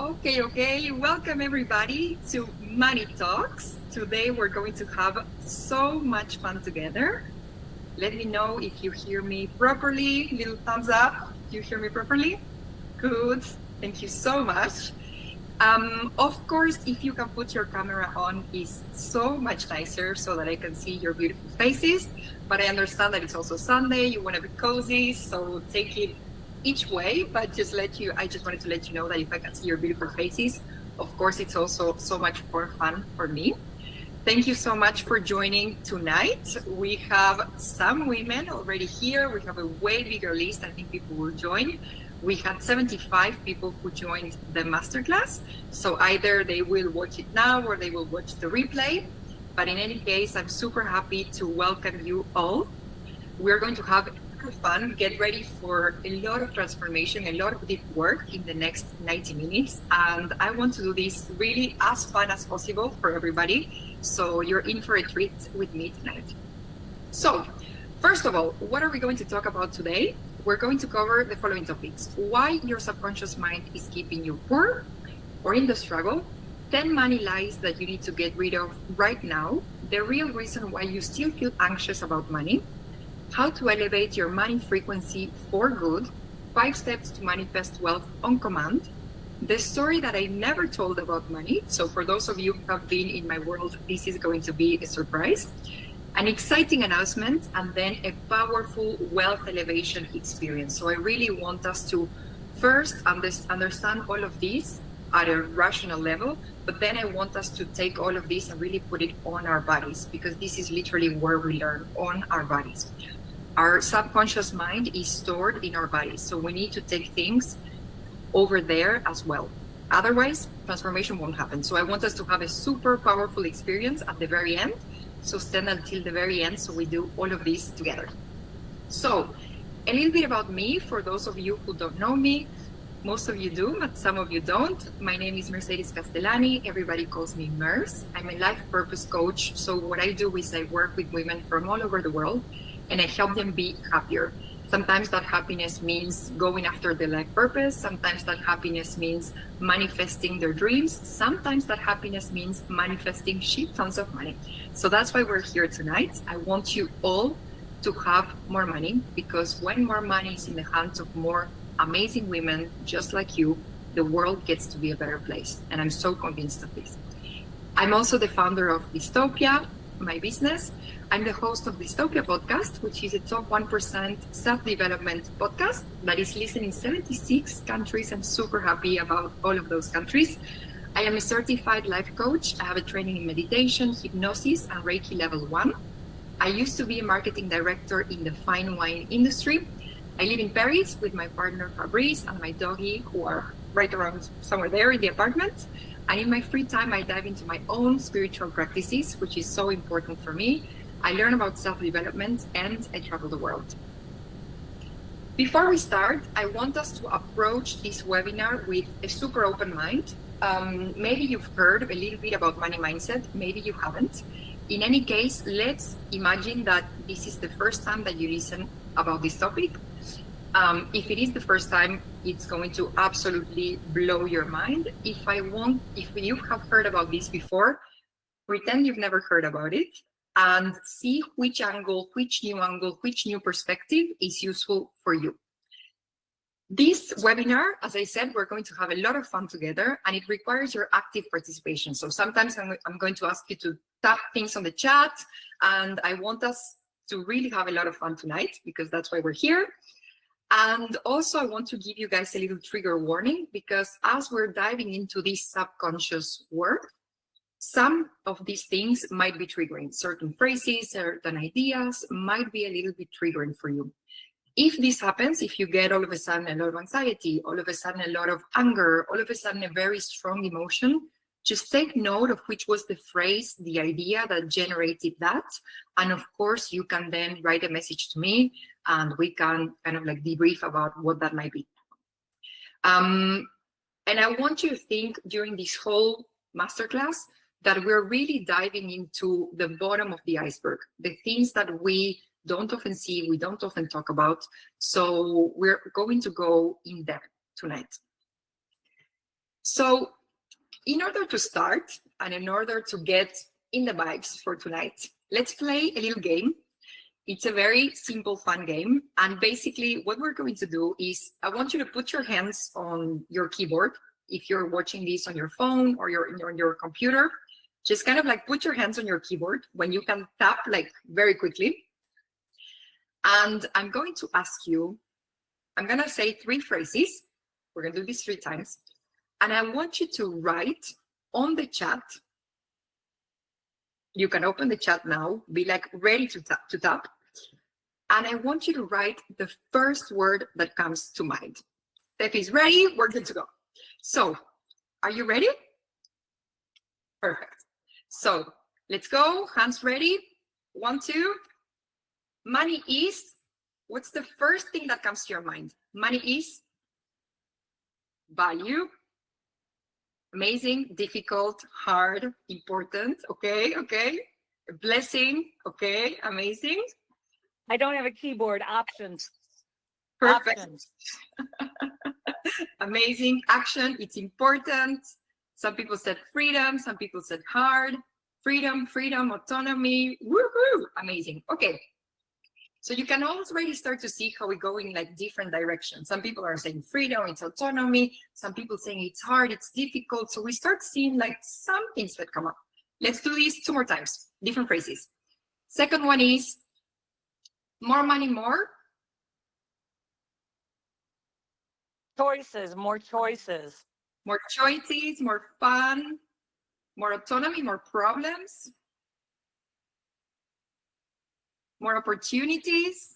Okay. Welcome everybody to Money Talks. Today we're going to have so much fun together. Let me know if you hear me properly. Little thumbs up. Do you hear me properly? Good. Thank you so much. Of course, if you can put your camera on, is so much nicer so that I can see your beautiful faces. But I understand that it's also Sunday. You want to be cozy, so take it each way. But I just wanted to let you know that if I can see your beautiful faces, of course, it's also so much more fun for me. Thank you so much for joining tonight. We have some women already here. We have a way bigger list. I think people will join. We had 75 people who joined the masterclass. So either they will watch it now or they will watch the replay. But in any case, I'm super happy to welcome you all. We're going to have fun. Get ready for a lot of transformation, a lot of deep work in the next 90 minutes. And I want to do this really as fun as possible for everybody. So you're in for a treat with me tonight. So first of all, what are we going to talk about today? We're going to cover the following topics: why your subconscious mind is keeping you poor or in the struggle, 10 money lies that you need to get rid of right now, the real reason why you still feel anxious about money, how to elevate your money frequency for good, 5 steps to manifest wealth on command, the story that I never told about money. So for those of you who have been in my world, this is going to be a surprise, an exciting announcement, and then a powerful wealth elevation experience. So I really want us to first understand all of these at a rational level, but then I want us to take all of this and really put it on our bodies, because this is literally where we learn, on our bodies. Our subconscious mind is stored in our bodies, so we need to take things over there as well. Otherwise, transformation won't happen. So I want us to have a super powerful experience at the very end. So stand until the very end so we do all of this together. So a little bit about me for those of you who don't know me. Most of you do, but some of you don't. My name is Mercedes Castellani. Everybody calls me Mers. I'm a life purpose coach. So what I do is I work with women from all over the world and I help them be happier. Sometimes that happiness means going after their life purpose. Sometimes that happiness means manifesting their dreams. Sometimes that happiness means manifesting shit tons of money. So that's why we're here tonight. I want you all to have more money, because when more money is in the hands of more amazing women just like you, the world gets to be a better place. And I'm so convinced of this. I'm also the founder of Dystopia, my business. I'm the host of Dystopia podcast, which is a top 1% self-development podcast that is listened in 76 countries. I'm super happy about all of those countries. I am a certified life coach. I have a training in meditation, hypnosis, and Reiki level 1. I used to be a marketing director in the fine wine industry. I live in Paris with my partner Fabrice and my doggy, who are right around somewhere there in the apartment. And in my free time, I dive into my own spiritual practices, which is so important for me. I learn about self-development and I travel the world. Before we start, I want us to approach this webinar with a super open mind. Maybe you've heard a little bit about money mindset, maybe you haven't. In any case, let's imagine that this is the first time that you listen about this topic. If it is the first time, it's going to absolutely blow your mind. If you have heard about this before, pretend you've never heard about it and see which new perspective is useful for you. This webinar, as I said, we're going to have a lot of fun together, and it requires your active participation. So sometimes I'm going to ask you to tap things on the chat, and I want us to really have a lot of fun tonight, because that's why we're here. And also I want to give you guys a little trigger warning, because as we're diving into this subconscious work, some of these things might be triggering. Certain phrases, certain ideas might be a little bit triggering for you. If this happens, if you get all of a sudden a lot of anxiety, all of a sudden a lot of anger, all of a sudden a very strong emotion, just take note of which was the phrase, the idea that generated that. And of course, you can then write a message to me and we can kind of like debrief about what that might be. And I want you to think during this whole masterclass that we're really diving into the bottom of the iceberg, the things that we don't often see, we don't often talk about. So we're going to go in depth tonight. So in order to start and in order to get in the vibes for tonight, let's play a little game. It's a very simple, fun game. And basically what we're going to do is I want you to put your hands on your keyboard. If you're watching this on your phone or on your computer, just kind of like put your hands on your keyboard when you can tap like very quickly. And I'm going to ask you, I'm going to say 3 phrases. We're going to do this 3 times. And I want you to write on the chat. You can open the chat now, be like ready to tap. And I want you to write the first word that comes to mind. If it's ready, we're good to go. So, are you ready? Perfect. So, let's go. Hands ready. 1, 2. Money is, what's the first thing that comes to your mind? Money is value. Amazing, difficult, hard, important. Okay, okay. Blessing. Okay, amazing. I don't have a keyboard. Options. Perfect. Options. Amazing. Action. It's important. Some people said freedom. Some people said hard. Freedom, freedom, autonomy. Woohoo! Amazing. Okay. So you can already start to see how we go in like different directions. Some people are saying freedom, it's autonomy. Some people saying it's hard, it's difficult. So we start seeing like some things that come up. Let's do this 2 more times, different phrases. Second one is more money, more. Choices, more choices. More choices, more fun, more autonomy, more problems. More opportunities.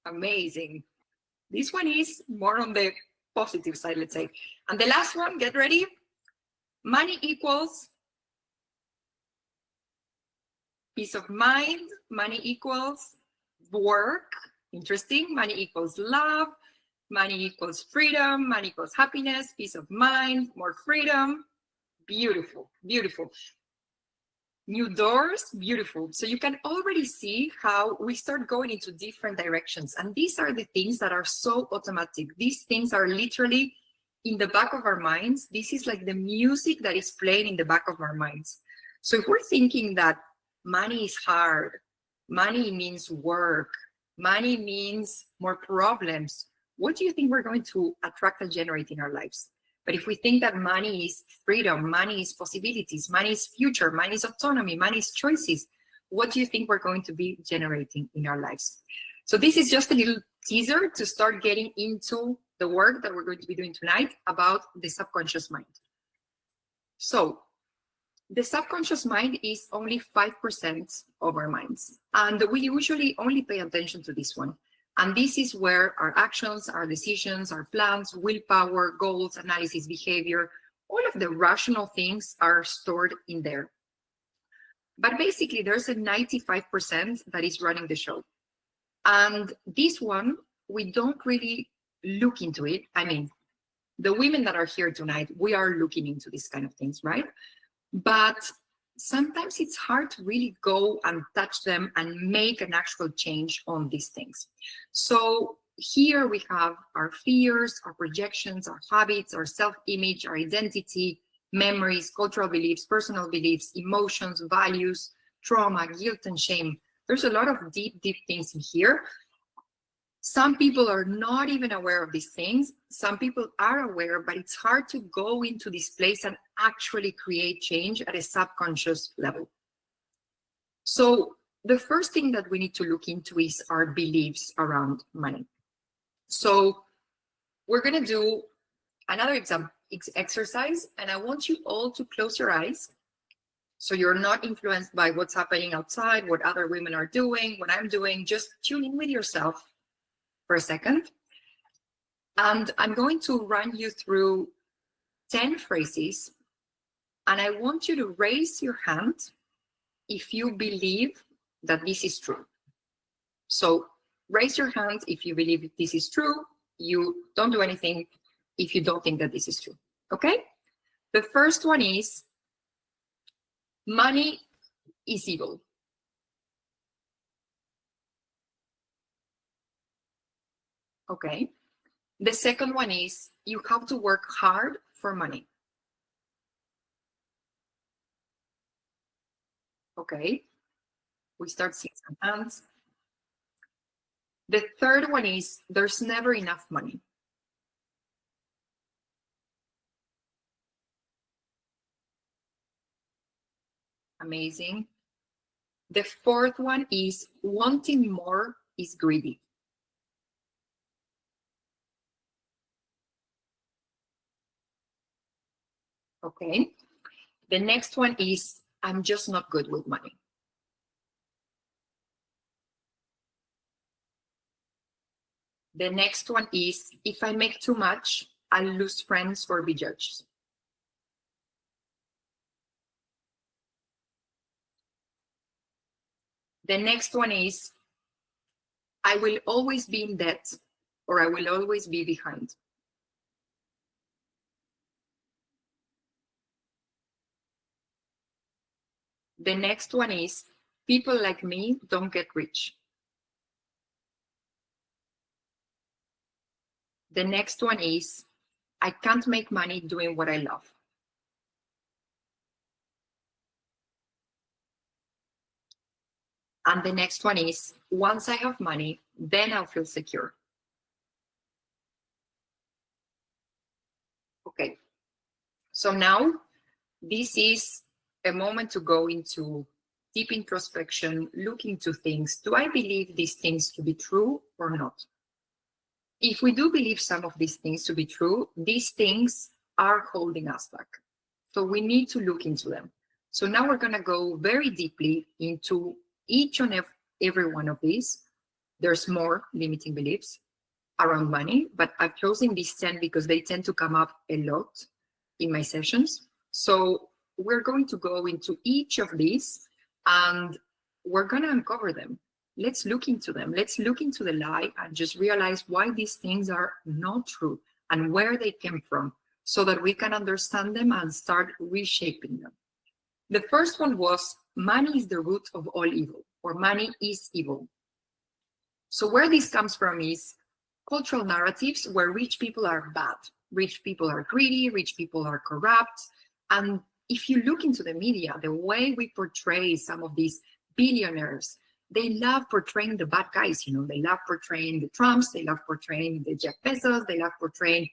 Amazing. This one is more on the positive side, let's say. And the last one, get ready. Money equals peace of mind. Money equals work. Interesting. Money equals love. Money equals freedom. Money equals happiness, peace of mind, more freedom. Beautiful, beautiful. New doors, beautiful. So you can already see how we start going into different directions. And these are the things that are so automatic. These things are literally in the back of our minds. This is like the music that is playing in the back of our minds. So if we're thinking that money is hard, money means work, money means more problems, what do you think we're going to attract and generate in our lives? But if we think that money is freedom, money is possibilities, money is future, money is autonomy, money is choices, what do you think we're going to be generating in our lives? So this is just a little teaser to start getting into the work that we're going to be doing tonight about the subconscious mind. So the subconscious mind is only 5% of our minds. And we usually only pay attention to this one. And this is where our actions, our decisions, our plans, willpower, goals, analysis, behavior, all of the rational things are stored in there. But basically, there's a 95% that is running the show. And this one, we don't really look into it. I mean, the women that are here tonight, we are looking into these kind of things, right? But sometimes it's hard to really go and touch them and make an actual change on these things. So here we have our fears, our projections, our habits, our self-image, our identity, memories, cultural beliefs, personal beliefs, emotions, values, trauma, guilt, and shame. There's a lot of deep, deep things in here. Some people are not even aware of these things. Some people are aware, but it's hard to go into this place and actually create change at a subconscious level. So the first thing that we need to look into is our beliefs around money. So we're going to do another exercise, and I want you all to close your eyes so you're not influenced by what's happening outside, what other women are doing, what I'm doing. Just tune in with yourself for a second. And I'm going to run you through 10 phrases, and I want you to raise your hand if you believe that this is true. So raise your hand if you believe this is true. You don't do anything if you don't think that this is true. Okay? The first one is money is evil. Okay. The second one is you have to work hard for money. Okay, we start seeing some hands. The third one is there's never enough money. Amazing. The fourth one is wanting more is greedy. Okay. The next one is I'm just not good with money. The next one is if I make too much, I'll lose friends or be judged. The next one is I will always be in debt or I will always be behind. The next one is people like me don't get rich. The next one is I can't make money doing what I love. And the next one is once I have money, then I'll feel secure. Okay, so now this is a moment to go into deep introspection, look into things. Do I believe these things to be true or not? If we do believe some of these things to be true, these things are holding us back. So we need to look into them. So now we're going to go very deeply into each and every one of these. There's more limiting beliefs around money, but I've chosen these 10 because they tend to come up a lot in my sessions. So we're going to go into each of these and we're going to uncover them. Let's look into them. Let's look into the lie and just realize why these things are not true and where they came from so that we can understand them and start reshaping them. The first one was money is the root of all evil, or money is evil. So where this comes from is cultural narratives where rich people are bad, rich people are greedy, rich people are corrupt. And if you look into the media, the way we portray some of these billionaires, they love portraying the bad guys, you know, they love portraying the Trumps, they love portraying the Jeff Bezos, they love portraying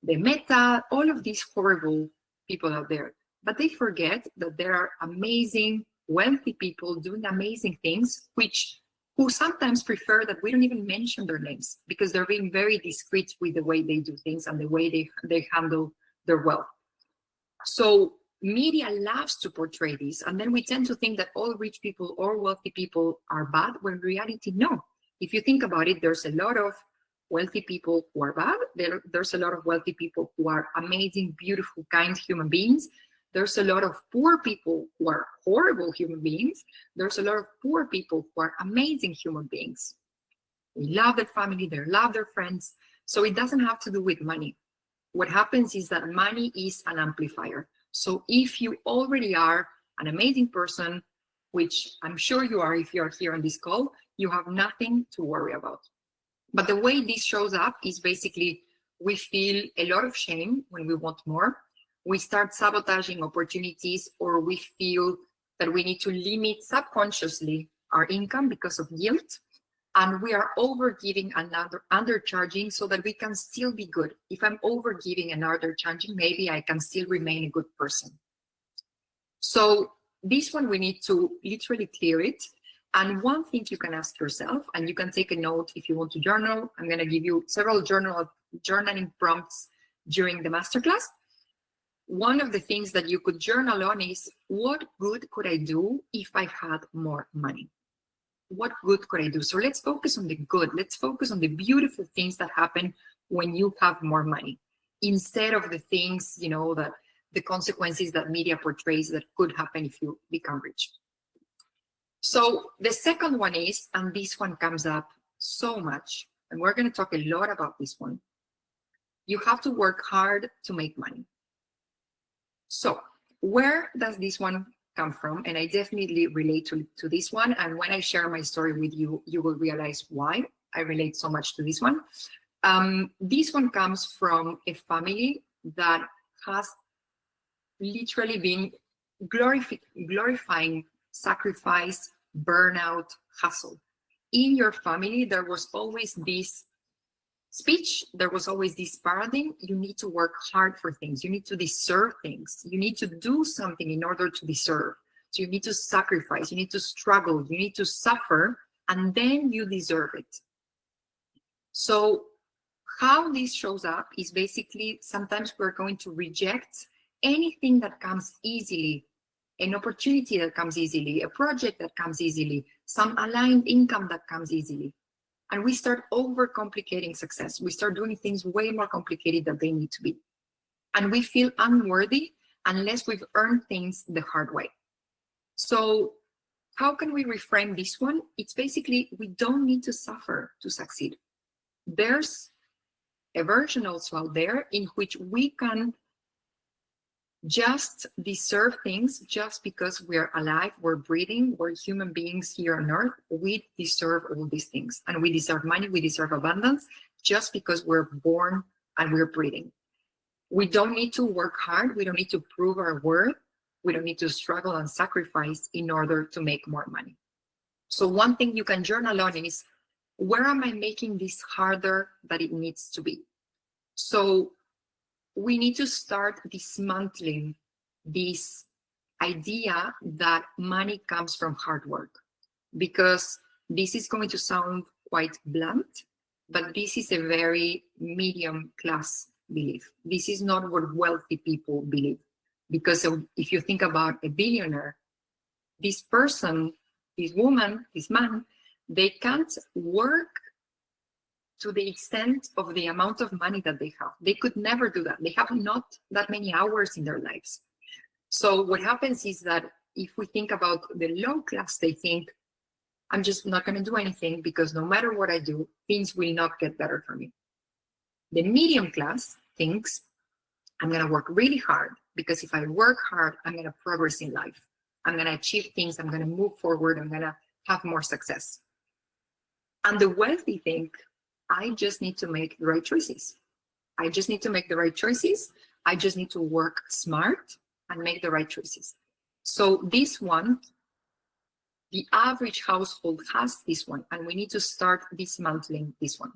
the Meta, all of these horrible people out there. But they forget that there are amazing, wealthy people doing amazing things, who sometimes prefer that we don't even mention their names because they're being very discreet with the way they do things and the way they handle their wealth. So media loves to portray this, and then we tend to think that all rich people or wealthy people are bad, when in reality, no. If you think about it, there's a lot of wealthy people who are bad. There's a lot of wealthy people who are amazing, beautiful, kind human beings. There's a lot of poor people who are horrible human beings. There's a lot of poor people who are amazing human beings. They love their family, they love their friends. So it doesn't have to do with money. What happens is that money is an amplifier. So if you already are an amazing person, which I'm sure you are if you're here on this call, you have nothing to worry about. But the way this shows up is basically we feel a lot of shame when we want more. We start sabotaging opportunities, or we feel that we need to limit subconsciously our income because of guilt. And we are overgiving and undercharging so that we can still be good. If I'm overgiving and undercharging, maybe I can still remain a good person. So this one, we need to literally clear it. And one thing you can ask yourself, and you can take a note if you want to journal. I'm going to give you several journaling prompts during the masterclass. One of the things that you could journal on is, what good could I do if I had more money? What good could I do? So let's focus on the good. Let's focus on the beautiful things that happen when you have more money, instead of the things, you know, that the consequences that media portrays that could happen if you become rich. So the second one is, and this one comes up so much, and we're going to talk a lot about this one. You have to work hard to make money. So where does this one come from? And I definitely relate to this one. And when I share my story with you, you will realize why I relate so much to this one. This one comes from a family that has literally been glorifying sacrifice, burnout, hustle. In your family, there was always this speech, there was always this paradigm: you need to work hard for things, you need to deserve things, you need to do something in order to deserve. So you need to sacrifice, you need to struggle, you need to suffer, and then you deserve it. So how this shows up is basically sometimes we're going to reject anything that comes easily, an opportunity that comes easily, a project that comes easily, some aligned income that comes easily. And we start overcomplicating success. We start doing things way more complicated than they need to be. And we feel unworthy unless we've earned things the hard way. So how can we reframe this one? It's basically, we don't need to suffer to succeed. There's a version also out there in which we can just deserve things just because we're alive, we're breathing, we're human beings here on earth. We deserve all these things. And we deserve money, we deserve abundance just because we're born and we're breathing. We don't need to work hard. We don't need to prove our worth. We don't need to struggle and sacrifice in order to make more money. So one thing you can journal on is, where am I making this harder than it needs to be? So we need to start dismantling this idea that money comes from hard work, because this is going to sound quite blunt, but this is a very medium class belief. This is not what wealthy people believe. Because if you think about a billionaire, this person, this woman, this man, they can't work to the extent of the amount of money that they have. They could never do that. They have not that many hours in their lives. So what happens is that if we think about the low class, they think, I'm just not going to do anything because no matter what I do, things will not get better for me. The medium class thinks, I'm going to work really hard, because if I work hard, I'm going to progress in life. I'm going to achieve things. I'm going to move forward. I'm going to have more success. And the wealthy think, I just need to make the right choices. I just need to make the right choices. I just need to work smart and make the right choices. So this one, the average household has this one, and we need to start dismantling this one.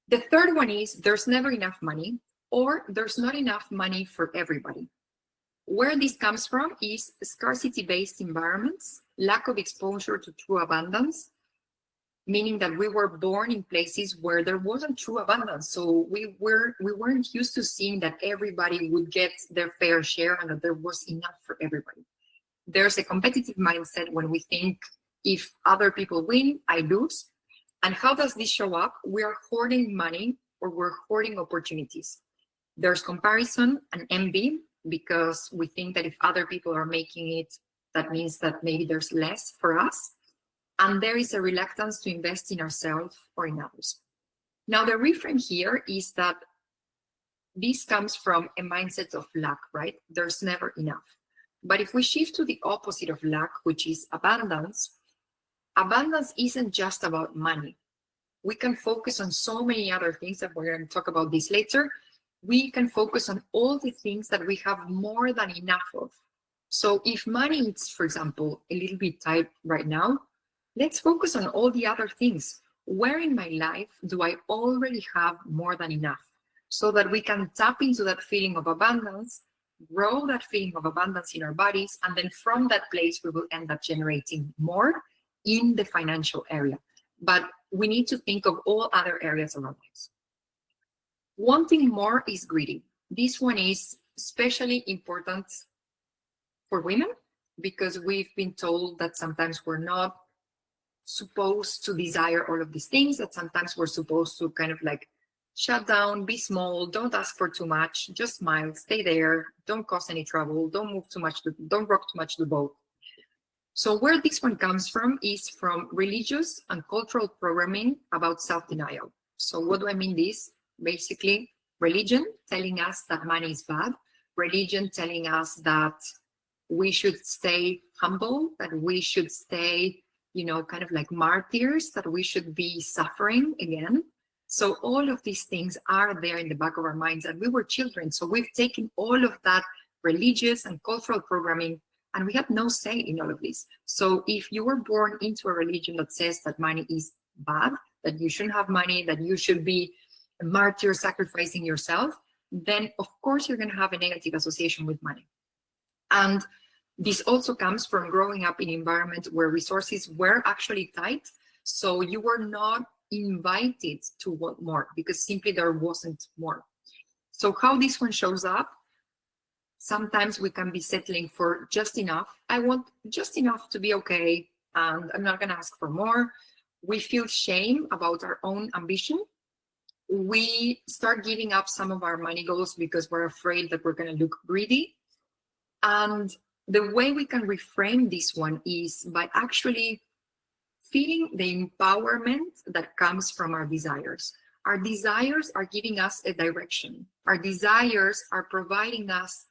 The third one is, there's never enough money, or there's not enough money for everybody. Where this comes from is scarcity-based environments, lack of exposure to true abundance, meaning that we were born in places where there wasn't true abundance. So we weren't used to seeing that everybody would get their fair share and that there was enough for everybody. There's a competitive mindset when we think, if other people win, I lose. And how does this show up? We are hoarding money, or we're hoarding opportunities. There's comparison and envy, because we think that if other people are making it, that means that maybe there's less for us. And there is a reluctance to invest in ourselves or in others. Now, the reframe here is that this comes from a mindset of lack, right? There's never enough. But if we shift to the opposite of lack, which is abundance, abundance isn't just about money. We can focus on so many other things, that we're going to talk about this later. We can focus on all the things that we have more than enough of. So if money is, for example, a little bit tight right now, let's focus on all the other things. Where in my life do I already have more than enough? So that we can tap into that feeling of abundance, grow that feeling of abundance in our bodies, and then from that place, we will end up generating more in the financial area. But we need to think of all other areas of our lives. Wanting more is greedy. This one is especially important for women, because we've been told that sometimes we're not supposed to desire all of these things, that sometimes we're supposed to kind of like shut down, be small, don't ask for too much, just smile, stay there, don't cause any trouble, don't move too much, don't rock too much the boat. So where this one comes from is from religious and cultural programming about self-denial. So what do I mean this? Basically, religion telling us that money is bad, religion telling us that we should stay humble, that we should stay, kind of like martyrs, that we should be suffering again. So all of these things are there in the back of our minds, and we were children. So we've taken all of that religious and cultural programming And we have no say in all of this. So if you were born into a religion that says that money is bad, that you shouldn't have money, that you should be a martyr sacrificing yourself, then of course you're going to have a negative association with money. And this also comes from growing up in an environment where resources were actually tight. So you were not invited to want more because simply there wasn't more. So how this one shows up, sometimes we can be settling for just enough. I want just enough to be okay, and I'm not going to ask for more. We feel shame about our own ambition. We start giving up some of our money goals because we're afraid that we're going to look greedy. And the way we can reframe this one is by actually feeling the empowerment that comes from our desires. Our desires are giving us a direction. Our desires are providing us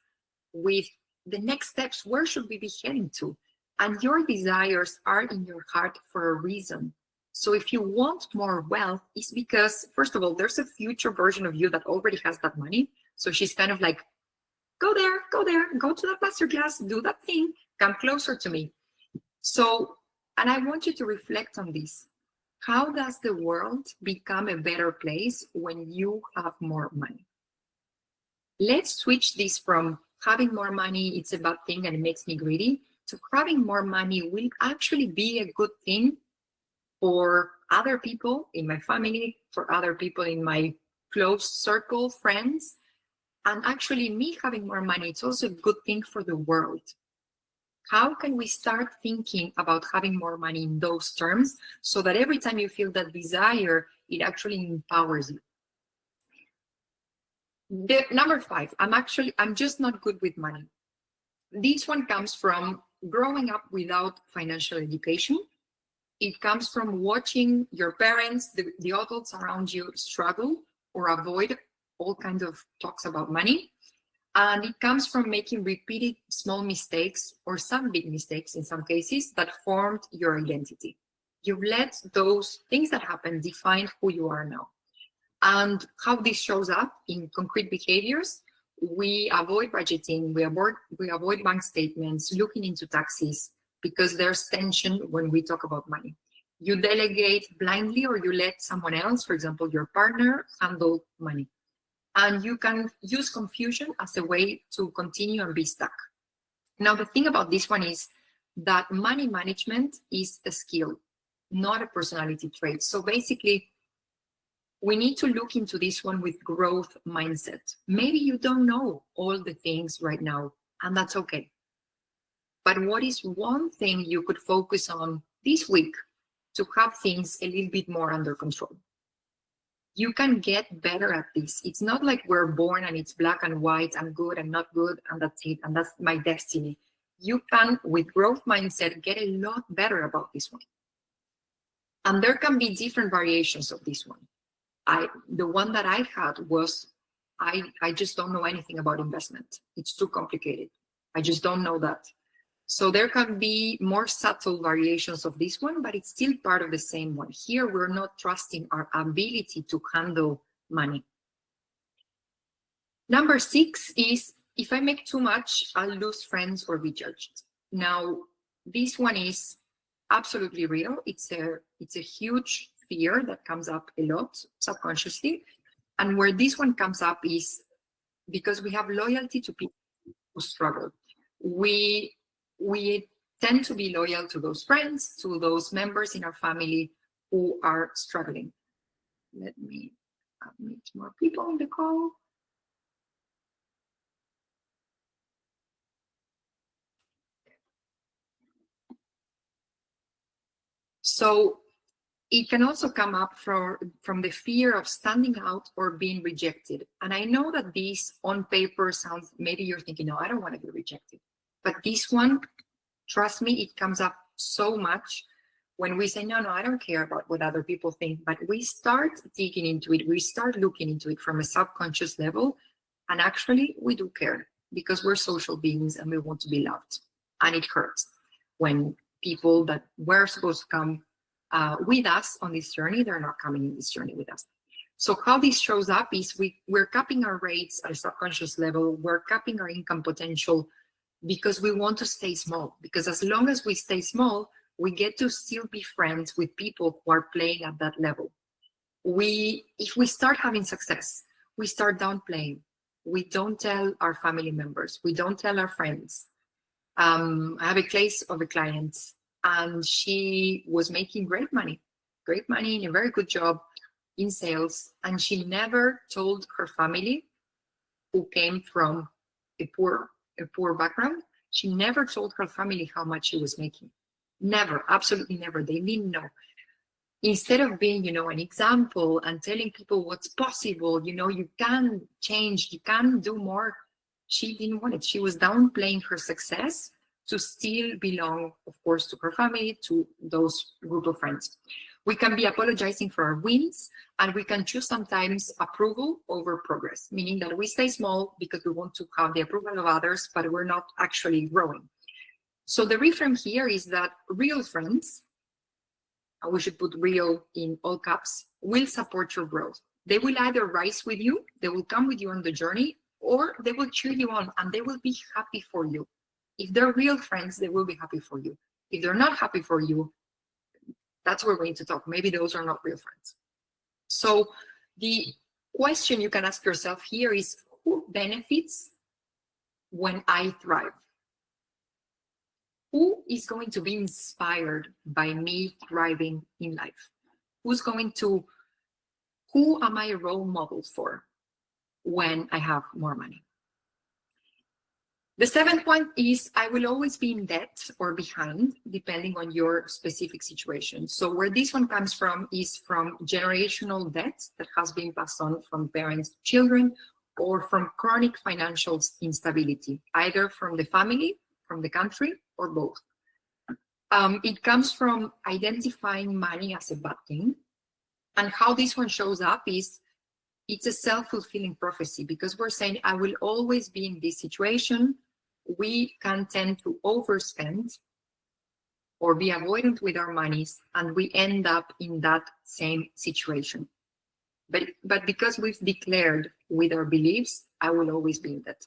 with the next steps. Where should we be heading to? And your desires are in your heart for a reason. So if you want more wealth, it's because, first of all, there's a future version of you that already has that money. So she's kind of like, go there, go to that masterclass, do that thing, come closer to me. So, and I want you to reflect on this. How does the world become a better place when you have more money? Let's switch this from having more money, it's a bad thing and it makes me greedy, to having more money will actually be a good thing for other people in my family, for other people in my close circle, friends. And actually me having more money, it's also a good thing for the world. How can we start thinking about having more money in those terms so that every time you feel that desire, it actually empowers you? Number 5, I'm just not good with money. This one comes from growing up without financial education. It comes from watching your parents, the adults around you struggle or avoid all kinds of talks about money. And it comes from making repeated small mistakes or some big mistakes in some cases that formed your identity. You've let those things that happen define who you are now. And how this shows up in concrete behaviors, we avoid budgeting, we avoid bank statements, looking into taxes, because there's tension when we talk about money. You delegate blindly or you let someone else, for example, your partner, handle money. And you can use confusion as a way to continue and be stuck. Now, the thing about this one is that money management is a skill, not a personality trait. So basically, we need to look into this one with growth mindset. Maybe you don't know all the things right now, and that's okay. But what is one thing you could focus on this week to have things a little bit more under control? You can get better at this. It's not like we're born and it's black and white, I'm good, I'm not good, and that's it, and that's my destiny. You can, with growth mindset, get a lot better about this one. And there can be different variations of this one. The one that I had was, I just don't know anything about investment. It's too complicated. I just don't know that. So there can be more subtle variations of this one, but it's still part of the same one. Here, we're not trusting our ability to handle money. Number 6 is, if I make too much, I'll lose friends or be judged. Now, this one is absolutely real. It's a huge fear that comes up a lot subconsciously. And where this one comes up is because we have loyalty to people who struggle. We tend to be loyal to those friends, to those members in our family who are struggling. Let me admit more people in the call. So it can also come up from the fear of standing out or being rejected. And I know that this on paper sounds, maybe you're thinking, no, I don't want to be rejected. But this one, trust me, it comes up so much when we say, no, I don't care about what other people think. But we start digging into it. We start looking into it from a subconscious level. And actually, we do care because we're social beings and we want to be loved. And it hurts when people that were supposed to come with us on this journey, they're not coming in this journey with us. So how this shows up is we're capping our rates at a subconscious level. We're capping our income potential because we want to stay small. Because as long as we stay small, we get to still be friends with people who are playing at that level. If we start having success, we start downplaying. We don't tell our family members. We don't tell our friends. I have a case of a client, and she was making great money in a very good job in sales, and she never told her family, who came from a poor background. She never told her family how much she was making. Never, absolutely never. They didn't know. Instead of being, an example and telling people what's possible, you can change, you can do more, she didn't want it. She was downplaying her success to still belong, of course, to her family, to those group of friends. We can be apologizing for our wins, and we can choose sometimes approval over progress, meaning that we stay small because we want to have the approval of others, but we're not actually growing. So the reframe here is that real friends, and we should put real in all caps, will support your growth. They will either rise with you, they will come with you on the journey, or they will cheer you on and they will be happy for you. If they're real friends, they will be happy for you. If they're not happy for you, that's where we need to talk. Maybe those are not real friends. So the question you can ask yourself here is, who benefits when I thrive? Who is going to be inspired by me thriving in life? Who am I a role model for when I have more money? The seventh one is, I will always be in debt or behind, depending on your specific situation. So where this one comes from is from generational debt that has been passed on from parents to children, or from chronic financial instability, either from the family, from the country, or both. It comes from identifying money as a bad thing. And how this one shows up is, it's a self-fulfilling prophecy, because we're saying, I will always be in this situation. We can tend to overspend or be avoidant with our monies, and we end up in that same situation. But because we've declared with our beliefs, I will always be in debt.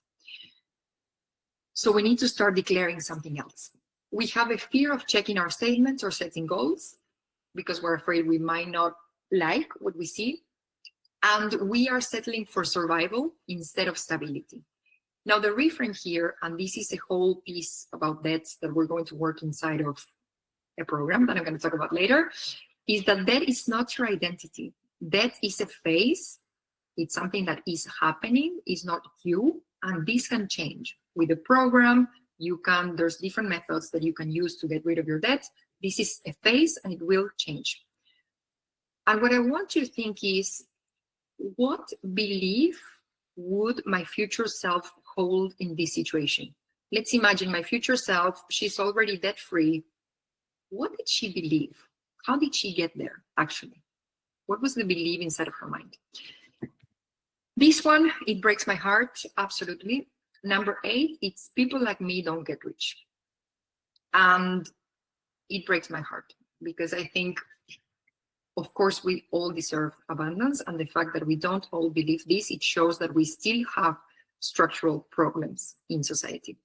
So we need to start declaring something else. We have a fear of checking our statements or setting goals because we're afraid we might not like what we see. And we are settling for survival instead of stability. Now, the reframe here, and this is a whole piece about debts that we're going to work inside of a program that I'm going to talk about later, is that debt is not your identity. Debt is a phase. It's something that is happening, is not you, and this can change. With the program, there's different methods that you can use to get rid of your debt. This is a phase and it will change. And what I want you to think is, what belief would my future self hold in this situation? Let's imagine my future self, she's already debt-free. What did she believe? How did she get there, actually? What was the belief inside of her mind? This one, it breaks my heart, absolutely. Number 8, it's people like me don't get rich. And it breaks my heart because I think, of course, we all deserve abundance. And the fact that we don't all believe this, it shows that we still have structural problems in society.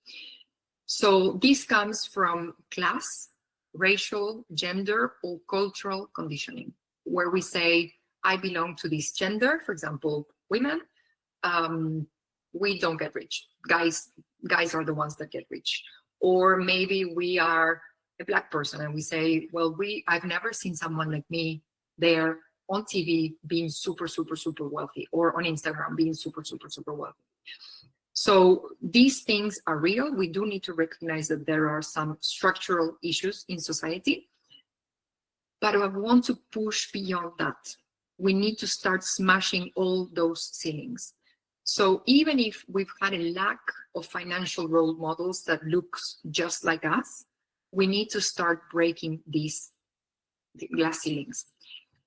So this comes from class, racial, gender, or cultural conditioning, where we say, I belong to this gender, for example, women, we don't get rich. Guys are the ones that get rich. Or maybe we are a Black person and we say, well, I've never seen someone like me there on TV being super, super, super wealthy, or on Instagram being super, super, super wealthy. So these things are real. We do need to recognize that there are some structural issues in society, but I want to push beyond that. We need to start smashing all those ceilings. So even if we've had a lack of financial role models that looks just like us, we need to start breaking these glass ceilings.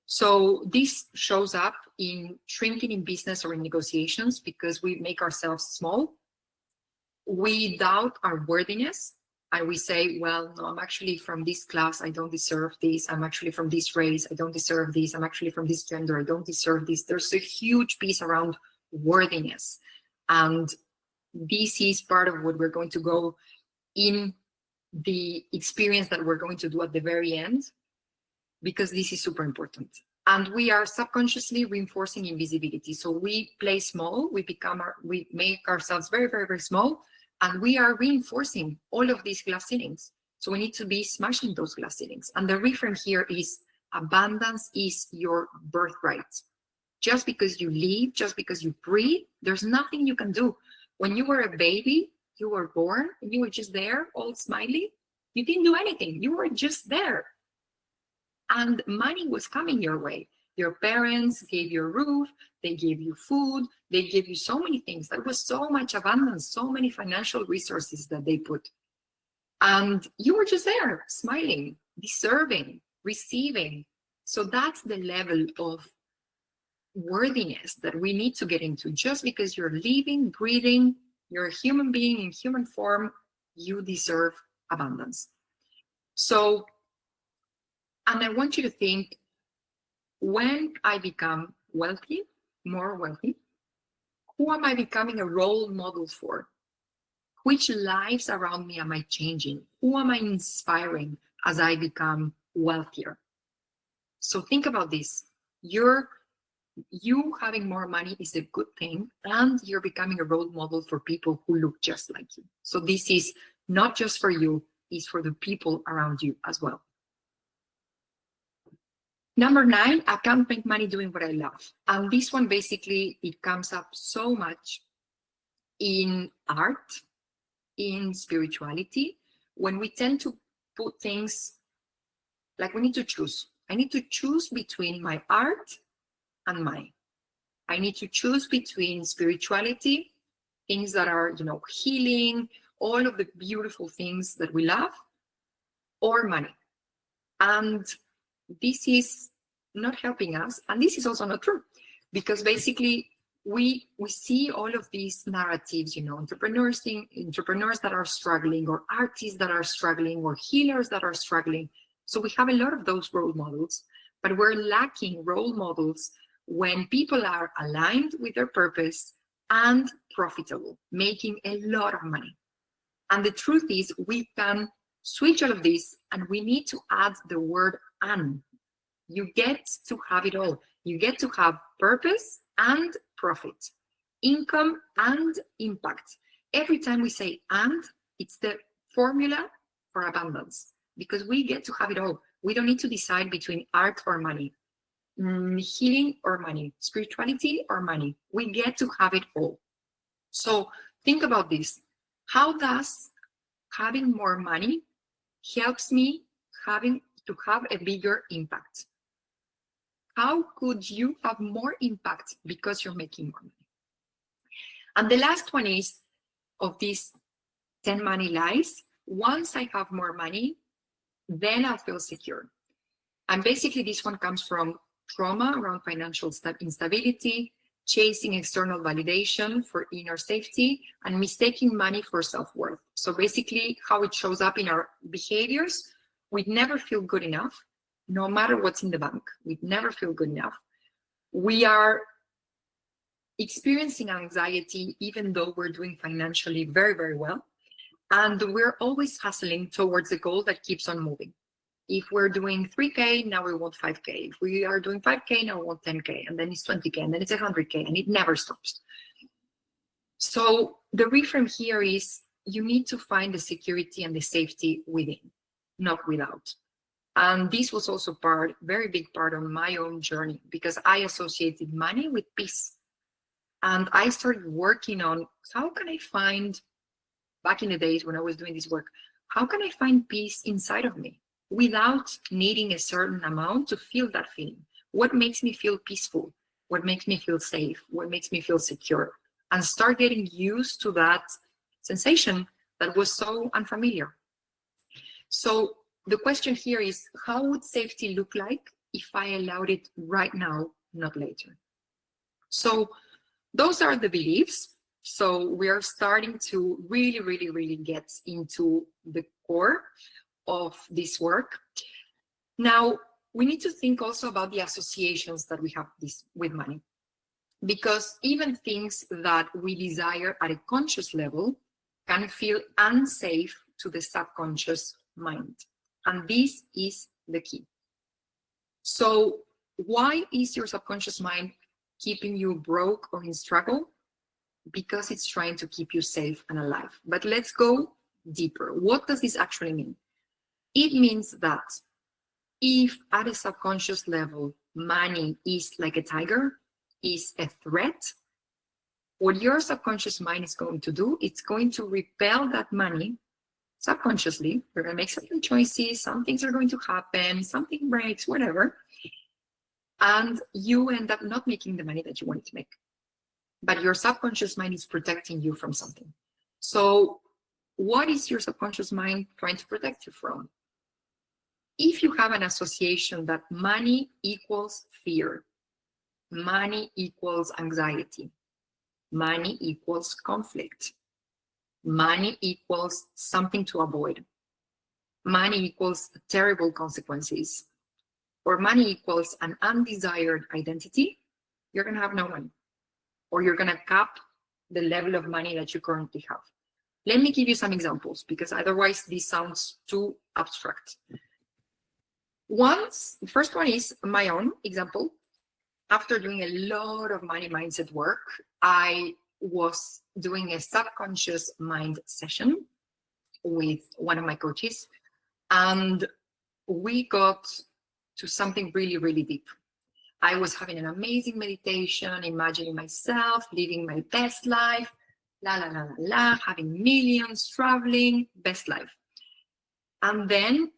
So this shows up in shrinking in business or in negotiations because we make ourselves small. We doubt our worthiness and we say, well, no, I'm actually from this class, I don't deserve this. I'm actually from this race, I don't deserve this. I'm actually from this gender, I don't deserve this. There's a huge piece around worthiness. And this is part of what we're going to go in the experience that we're going to do at the very end, because this is super important. And we are subconsciously reinforcing invisibility. So we play small, we make ourselves very, very, very small, and we are reinforcing all of these glass ceilings. So we need to be smashing those glass ceilings. And the reframe here is abundance is your birthright. Just because you live, just because you breathe, there's nothing you can do. When you were a baby, you were born and you were just there, all smiley. You didn't do anything. You were just there. And money was coming your way. Your parents gave you a roof, they gave you food, they gave you so many things. There was so much abundance, so many financial resources that they put. And you were just there, smiling, deserving, receiving. So that's the level of worthiness that we need to get into. Just because you're living, breathing, you're a human being in human form, you deserve abundance. So, and I want you to think, when I become wealthy, more wealthy, who am I becoming a role model for? Which lives around me am I changing? Who am I inspiring as I become wealthier? So think about this. You having more money is a good thing, and you're becoming a role model for people who look just like you. So this is not just for you, it's for the people around you as well. Number 9, I can't make money doing what I love. And this one, basically, it comes up so much in art, in spirituality, when we tend to put things like we need to choose. I need to choose between my art and money. I need to choose between spirituality, things that are, healing, all of the beautiful things that we love, or money. And this is not helping us. And this is also not true, because basically we see all of these narratives, entrepreneurs that are struggling, or artists that are struggling, or healers that are struggling. So we have a lot of those role models, but we're lacking role models when people are aligned with their purpose and profitable, making a lot of money. And the truth is, we can switch all of this, and we need to add the word "and." You get to have it all. You get to have purpose and profit, income and impact. Every time we say "and," it's the formula for abundance, because we get to have it all. We don't need to decide between art or money, healing or money, spirituality or money. We get to have it all. So think about this. How does having more money helps me to have a bigger impact? How could you have more impact because you're making more money? And the last one is, of these 10 money lies, once I have more money, then I'll feel secure. And basically this one comes from trauma around financial instability, chasing external validation for inner safety, and mistaking money for self-worth. So basically how it shows up in our behaviors, we'd never feel good enough, no matter what's in the bank. We'd never feel good enough. We are experiencing anxiety even though we're doing financially very, very well. And we're always hustling towards a goal that keeps on moving. If we're doing 3K, now we want 5K. If we are doing 5K, now we want 10K, and then it's 20K, and then it's 100K, and it never stops. So the reframe here is, you need to find the security and the safety within, not without. And this was also very big part of my own journey, because I associated money with peace. And I started working on, how can I find, back in the days when I was doing this work, how can I find peace inside of me without needing a certain amount to feel that feeling? What makes me feel peaceful? What makes me feel safe? What makes me feel secure? And start getting used to that sensation that was so unfamiliar. So the question here is, how would safety look like if I allowed it right now, not later? So those are the beliefs. So we are starting to really, really, really get into the core of this work. Now, we need to think also about the associations that we have with money, because even things that we desire at a conscious level can feel unsafe to the subconscious mind. And this is the key. So why is your subconscious mind keeping you broke or in struggle? Because it's trying to keep you safe and alive. But let's go deeper. What does this actually mean? It means that if at a subconscious level, money is like a tiger, is a threat, what your subconscious mind is going to do, it's going to repel that money subconsciously. You're going to make certain choices, some things are going to happen, something breaks, whatever, and you end up not making the money that you wanted to make. But your subconscious mind is protecting you from something. So what is your subconscious mind trying to protect you from? If you have an association that money equals fear, money equals anxiety, money equals conflict, money equals something to avoid, money equals terrible consequences, or money equals an undesired identity, you're going to have no money, or you're going to cap the level of money that you currently have. Let me give you some examples, because otherwise this sounds too abstract. The first one is my own example. After doing a lot of money mindset work, I was doing a subconscious mind session with one of my coaches, and we got to something really, really deep. I was having an amazing meditation, imagining myself living my best life, having millions, traveling, best life. And then,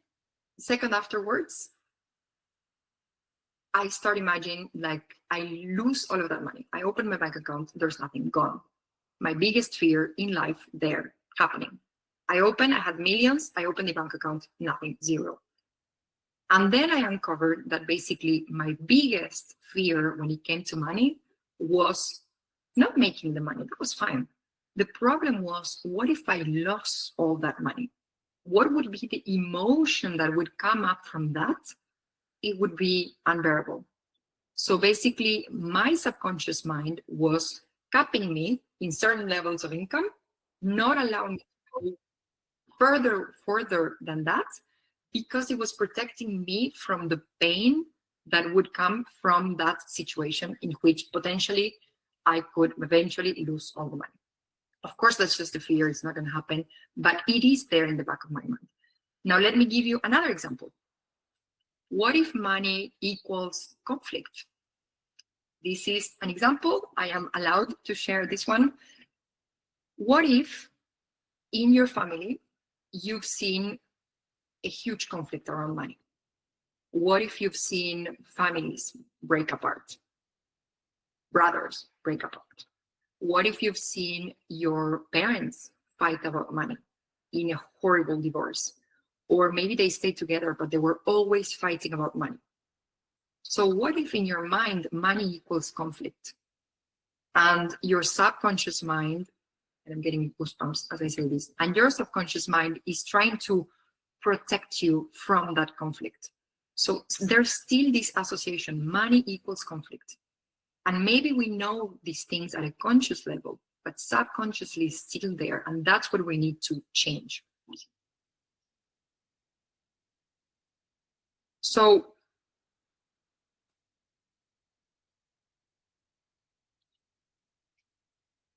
second afterwards, I start imagining like I lose all of that money. I open my bank account, there's nothing, gone. My biggest fear in life there, happening. I had millions, I opened the bank account, nothing, zero. And then I uncovered that basically my biggest fear when it came to money was not making the money. That was fine. The problem was, what if I lost all that money? What would be the emotion that would come up from that? It would be unbearable. So basically, my subconscious mind was capping me in certain levels of income, not allowing me to go further than that, because it was protecting me from the pain that would come from that situation in which potentially I could eventually lose all the money. Of course, that's just a fear, it's not going to happen, but it is there in the back of my mind. Now, let me give you another example. What if money equals conflict? This is an example. I am allowed to share this one. What if in your family you've seen a huge conflict around money? What if you've seen families break apart, brothers break apart? What if you've seen your parents fight about money in a horrible divorce? Or maybe they stayed together, but they were always fighting about money. So what if in your mind, money equals conflict? And your subconscious mind, and I'm getting goosebumps as I say this, and your subconscious mind is trying to protect you from that conflict. So there's still this association, money equals conflict. And maybe we know these things at a conscious level, but subconsciously it's still there. And that's what we need to change. So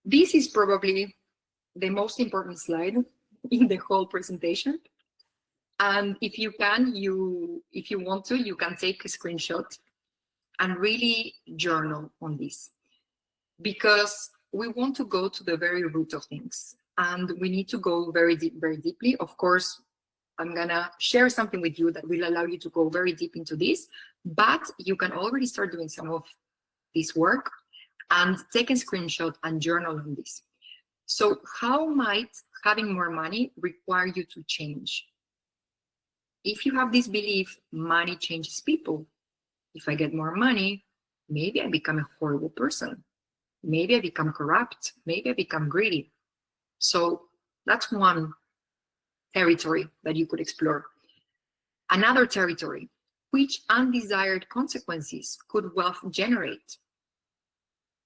this is probably the most important slide in the whole presentation. And if you want to, you can take a screenshot and really journal on this, because we want to go to the very root of things, and we need to go very deeply. Of course, I'm gonna share something with you that will allow you to go very deep into this, but you can already start doing some of this work and take a screenshot and journal on this. So how might having more money require you to change? If you have this belief, money changes people. If I get more money, maybe I become a horrible person. Maybe I become corrupt. Maybe I become greedy. So that's one territory that you could explore. Another territory, which undesired consequences could wealth generate?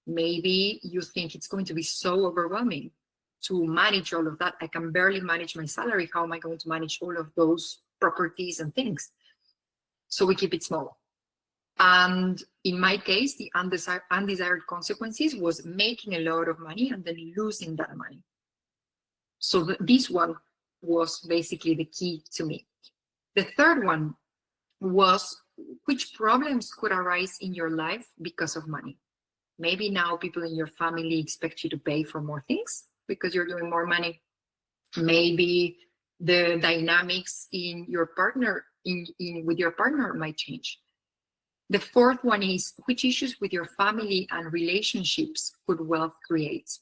Maybe you think it's going to be so overwhelming. to manage all of that. I can barely manage my salary. How am I going to manage all of those properties and things? So we keep it small. And in my case, the undesired consequences was making a lot of money and then losing that money. So this one was basically the key to me. The third one was which problems could arise in your life because of money. Maybe now people in your family expect you to pay for more things because you're doing more money. Maybe the dynamics in your partner, with your partner might change. The fourth one is which issues with your family and relationships could wealth create?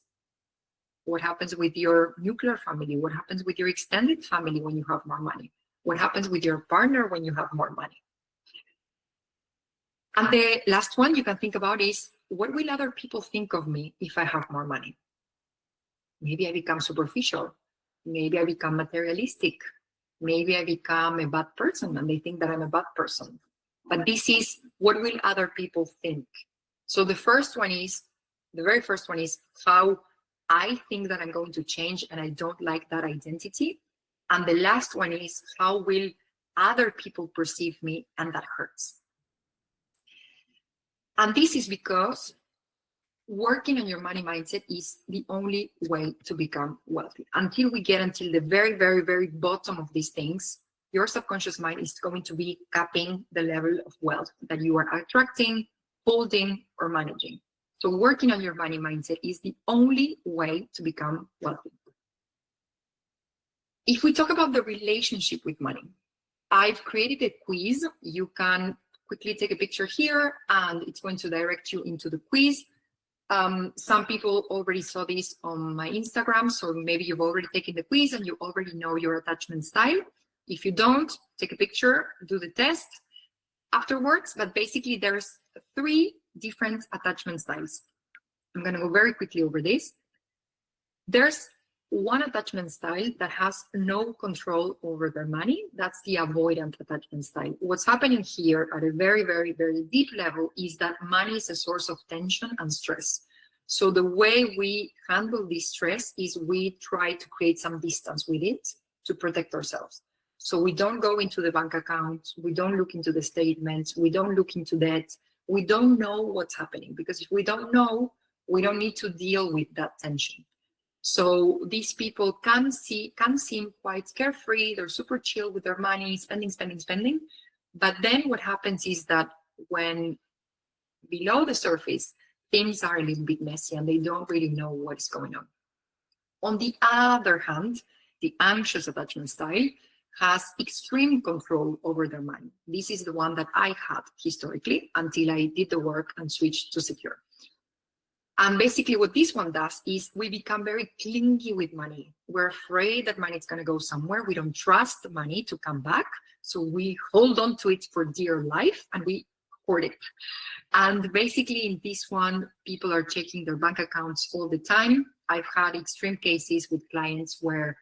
What happens with your nuclear family? What happens with your extended family when you have more money? What happens with your partner when you have more money? And the last one you can think about is, what will other people think of me if I have more money? Maybe I become superficial. Maybe I become materialistic. Maybe I become a bad person and they think that I'm a bad person. But this is, what will other people think? So the very first one is how I think that I'm going to change and I don't like that identity. And the last one is, how will other people perceive me? And that hurts. And this is because working on your money mindset is the only way to become wealthy. Until the very, very, very bottom of these things, your subconscious mind is going to be capping the level of wealth that you are attracting, holding, or managing. So working on your money mindset is the only way to become wealthy. If we talk about the relationship with money, I've created a quiz. You can quickly take a picture here and it's going to direct you into the quiz. Some people already saw this on my Instagram, so maybe you've already taken the quiz and you already know your attachment style. If you don't, take a picture, do the test afterwards. But basically, there's 3 different attachment styles. I'm going to go very quickly over this. There's one attachment style that has no control over their money. That's the avoidant attachment style. What's happening here at a very, very, very deep level is that money is a source of tension and stress. So the way we handle this stress is we try to create some distance with it to protect ourselves. So we don't go into the bank account, we don't look into the statements, we don't look into debt, we don't know what's happening, because if we don't know, we don't need to deal with that tension. So these people can seem quite carefree, they're super chill with their money, spending. But then what happens is that when below the surface, things are a little bit messy and they don't really know what is going on. On the other hand, the anxious attachment style has extreme control over their money. This is the one that I had historically until I did the work and switched to secure. And basically what this one does is we become very clingy with money. We're afraid that money is going to go somewhere. We don't trust money to come back. So we hold on to it for dear life and we hoard it. And basically in this one, people are checking their bank accounts all the time. I've had extreme cases with clients where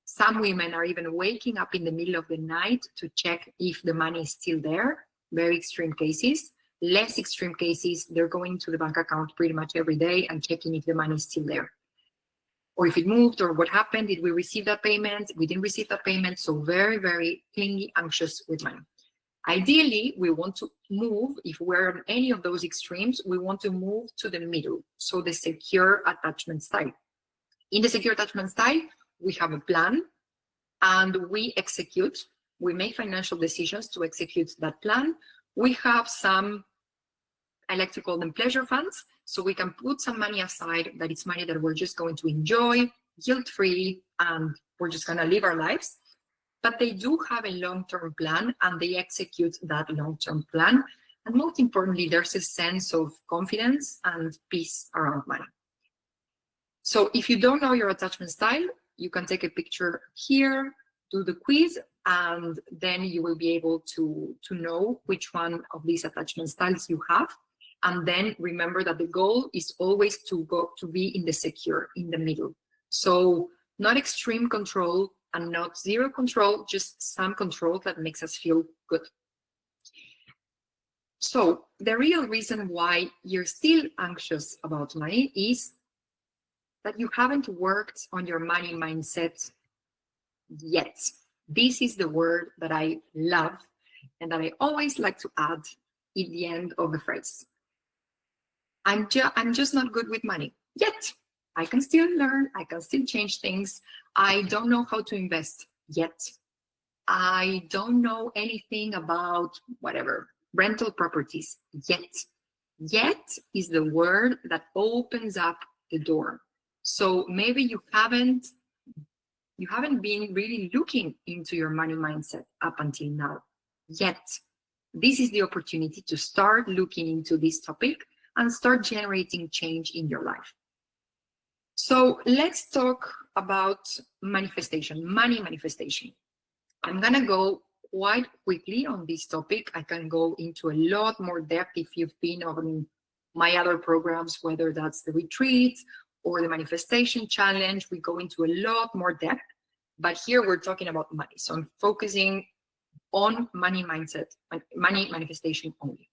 some women are even waking up in the middle of the night to check if the money is still there. Very extreme cases. Less extreme cases, they're going to the bank account pretty much every day and checking if the money is still there. Or if it moved, or what happened, did we receive that payment? We didn't receive that payment. So very, very clingy, anxious with money. Ideally, we want to move, if we're on any of those extremes, we want to move to the middle. So the secure attachment style. In the secure attachment style, we have a plan and we execute. We make financial decisions to execute that plan. We have some, I like to call them pleasure funds. So we can put some money aside that it's money that we're just going to enjoy, guilt-free, and we're just going to live our lives. But they do have a long-term plan and they execute that long-term plan. And most importantly, there's a sense of confidence and peace around money. So if you don't know your attachment style, you can take a picture here, do the quiz, and then you will be able to know which one of these attachment styles you have. And then remember that the goal is always to be in the secure, in the middle. So not extreme control and not zero control, just some control that makes us feel good. So the real reason why you're still anxious about money is that you haven't worked on your money mindset yet. This is the word that I love and that I always like to add at the end of the phrase. I'm just not good with money yet. I can still learn. I can still change things. I don't know how to invest yet. I don't know anything about whatever, rental properties yet. Yet is the word that opens up the door. So maybe you haven't been really looking into your money mindset up until now. Yet, this is the opportunity to start looking into this topic and start generating change in your life. So let's talk about manifestation, money manifestation. I'm going to go quite quickly on this topic. I can go into a lot more depth if you've been on my other programs, whether that's the retreat or the manifestation challenge. We go into a lot more depth, but here we're talking about money. So I'm focusing on money mindset, money manifestation only.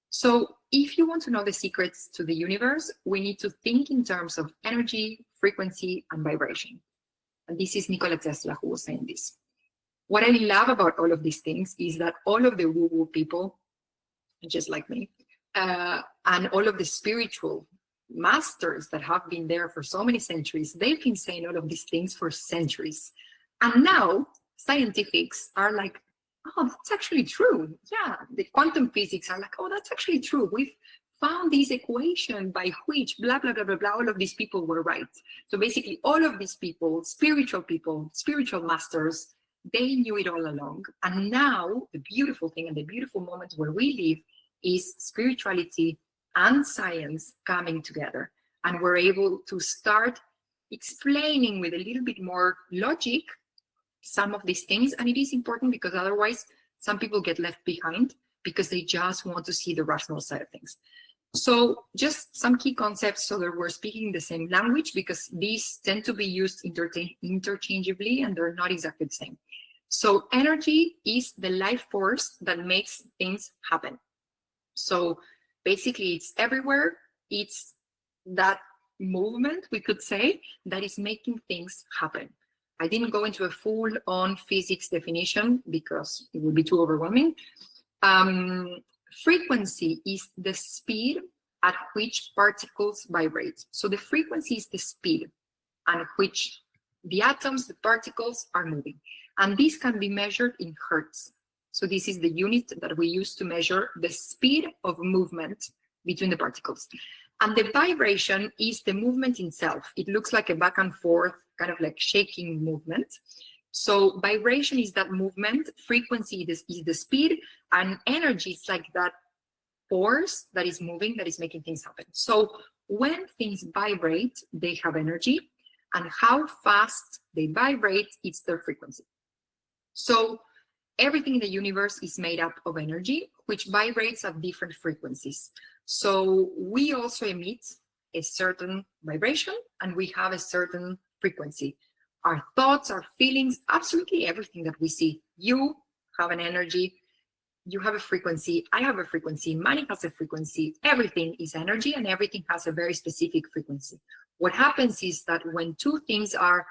So if you want to know the secrets to the universe, we need to think in terms of energy, frequency, and vibration. And this is Nikola Tesla who was saying this. What I love about all of these things is that all of the woo-woo people, just like me, and all of the spiritual masters that have been there for so many centuries, they've been saying all of these things for centuries. And now scientifics are like, oh, that's actually true. Yeah, the quantum physics are like, oh, that's actually true. We've found this equation by which blah, blah, blah, blah, blah. All of these people were right. So basically all of these people, spiritual masters, they knew it all along. And now the beautiful thing and the beautiful moment where we live is spirituality and science coming together. And we're able to start explaining with a little bit more logic some of these things. And it is important because otherwise some people get left behind because they just want to see the rational side of things. So just some key concepts so that we're speaking the same language, because these tend to be used interchangeably and they're not exactly the same. So energy is the life force that makes things happen. So basically it's everywhere. It's that movement, we could say, that is making things happen. I didn't go into a full-on physics definition because it would be too overwhelming. Frequency is the speed at which particles vibrate. So the frequency is the speed at which the atoms, the particles are moving. And this can be measured in hertz. So this is the unit that we use to measure the speed of movement between the particles. And the vibration is the movement itself. It looks like a back and forth, kind of like shaking movement. So vibration is that movement, frequency is the speed, and energy is like that force that is moving, that is making things happen. So when things vibrate, they have energy, and how fast they vibrate, it's their frequency. So everything in the universe is made up of energy, which vibrates at different frequencies. So we also emit a certain vibration and we have a certain frequency. Our thoughts, our feelings, absolutely everything that we see. You have an energy, you have a frequency, I have a frequency, money has a frequency, everything is energy and everything has a very specific frequency. What happens is that when two things are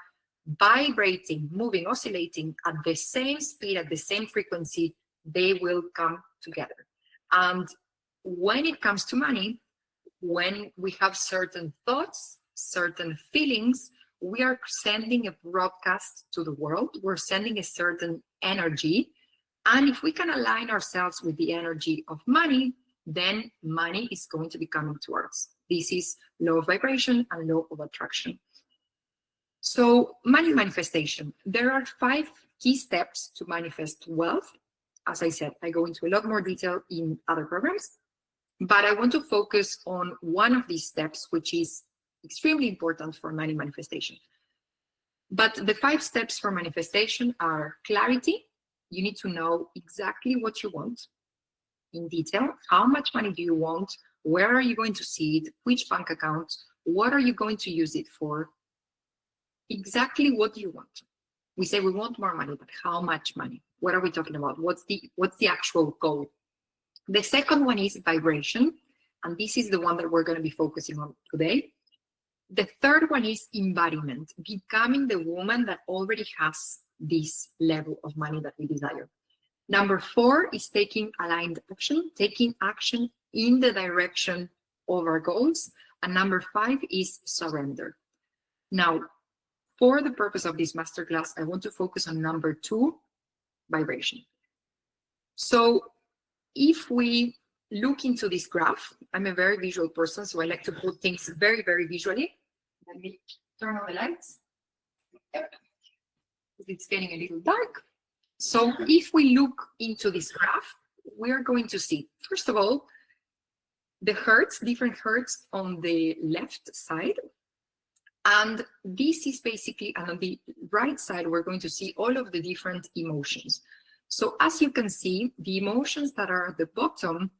vibrating, moving, oscillating at the same speed, at the same frequency, they will come together. And when it comes to money, when we have certain thoughts, certain feelings, we are sending a broadcast to the world. We're sending a certain energy. And if we can align ourselves with the energy of money, then money is going to be coming towards us. This is law of vibration and law of attraction. So money manifestation. There are 5 key steps to manifest wealth. As I said, I go into a lot more detail in other programs, but I want to focus on one of these steps, which is extremely important for money manifestation. But the 5 steps for manifestation are clarity. You need to know exactly what you want in detail. How much money do you want? Where are you going to see it? Which bank account? What are you going to use it for? Exactly what do you want? We say we want more money, but how much money? What are we talking about? What's the actual goal? The second one is vibration, and this is the one that we're going to be focusing on today. The third one is embodiment, becoming the woman that already has this level of money that we desire. Number 4 is taking aligned action, taking action in the direction of our goals. And number 5 is surrender. Now, for the purpose of this masterclass, I want to focus on number 2, vibration. So if we look into this graph, I'm a very visual person, so I like to put things very, very visually. Let me turn on the lights. It's getting a little dark. So if we look into this graph, we're going to see, first of all, the hertz, different hertz on the left side. And this is basically, and on the right side, we're going to see all of the different emotions. So as you can see, the emotions that are at the bottom,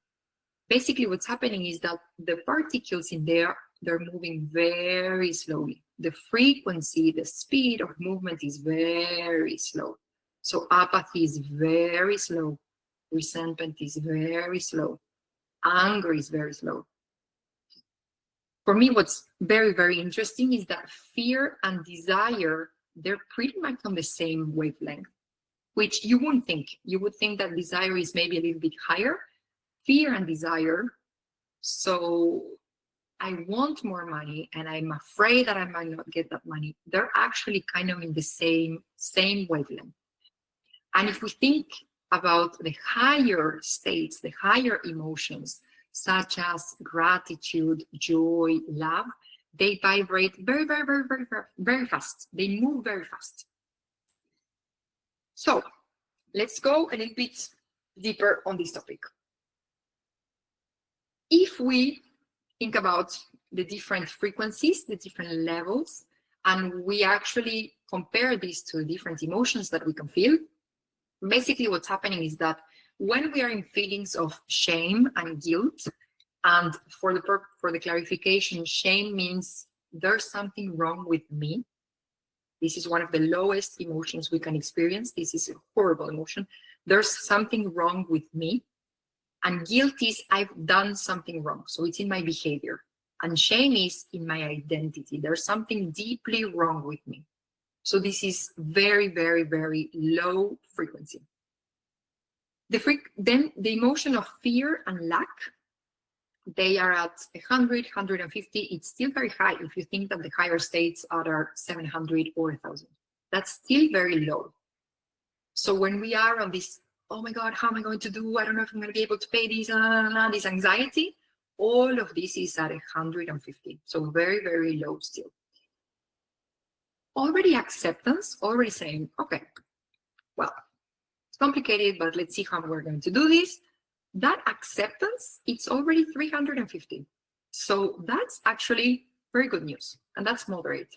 basically what's happening is that the particles in there, they're moving very slowly. The frequency, the speed of movement is very slow. So apathy is very slow. Resentment is very slow. Anger is very slow. For me, what's very, very interesting is that fear and desire, they're pretty much on the same wavelength, which you wouldn't think. You would think that desire is maybe a little bit higher. Fear and desire, so I want more money and I'm afraid that I might not get that money. They're actually kind of in the same wavelength. And if we think about the higher states, the higher emotions, such as gratitude, joy, love, they vibrate very, very, very, very, very, very fast. They move very fast. So let's go a little bit deeper on this topic. If we think about the different frequencies, the different levels, and we actually compare these to different emotions that we can feel, basically what's happening is that when we are in feelings of shame and guilt, and for the clarification, shame means there's something wrong with me. This is one of the lowest emotions we can experience. This is a horrible emotion. There's something wrong with me. And guilt is I've done something wrong. So it's in my behavior. And shame is in my identity. There's something deeply wrong with me. So this is very, very, very low frequency. Then the emotion of fear and lack, they are at 100, 150. It's still very high if you think that the higher states are 700 or 1,000. That's still very low. So when we are on this, oh my God, how am I going to do? I don't know if I'm going to be able to pay this, this anxiety. All of this is at 150. So very, very low still. Already acceptance, already saying, okay, well, it's complicated, but let's see how we're going to do this. That acceptance, it's already 350. So that's actually very good news. And that's moderate.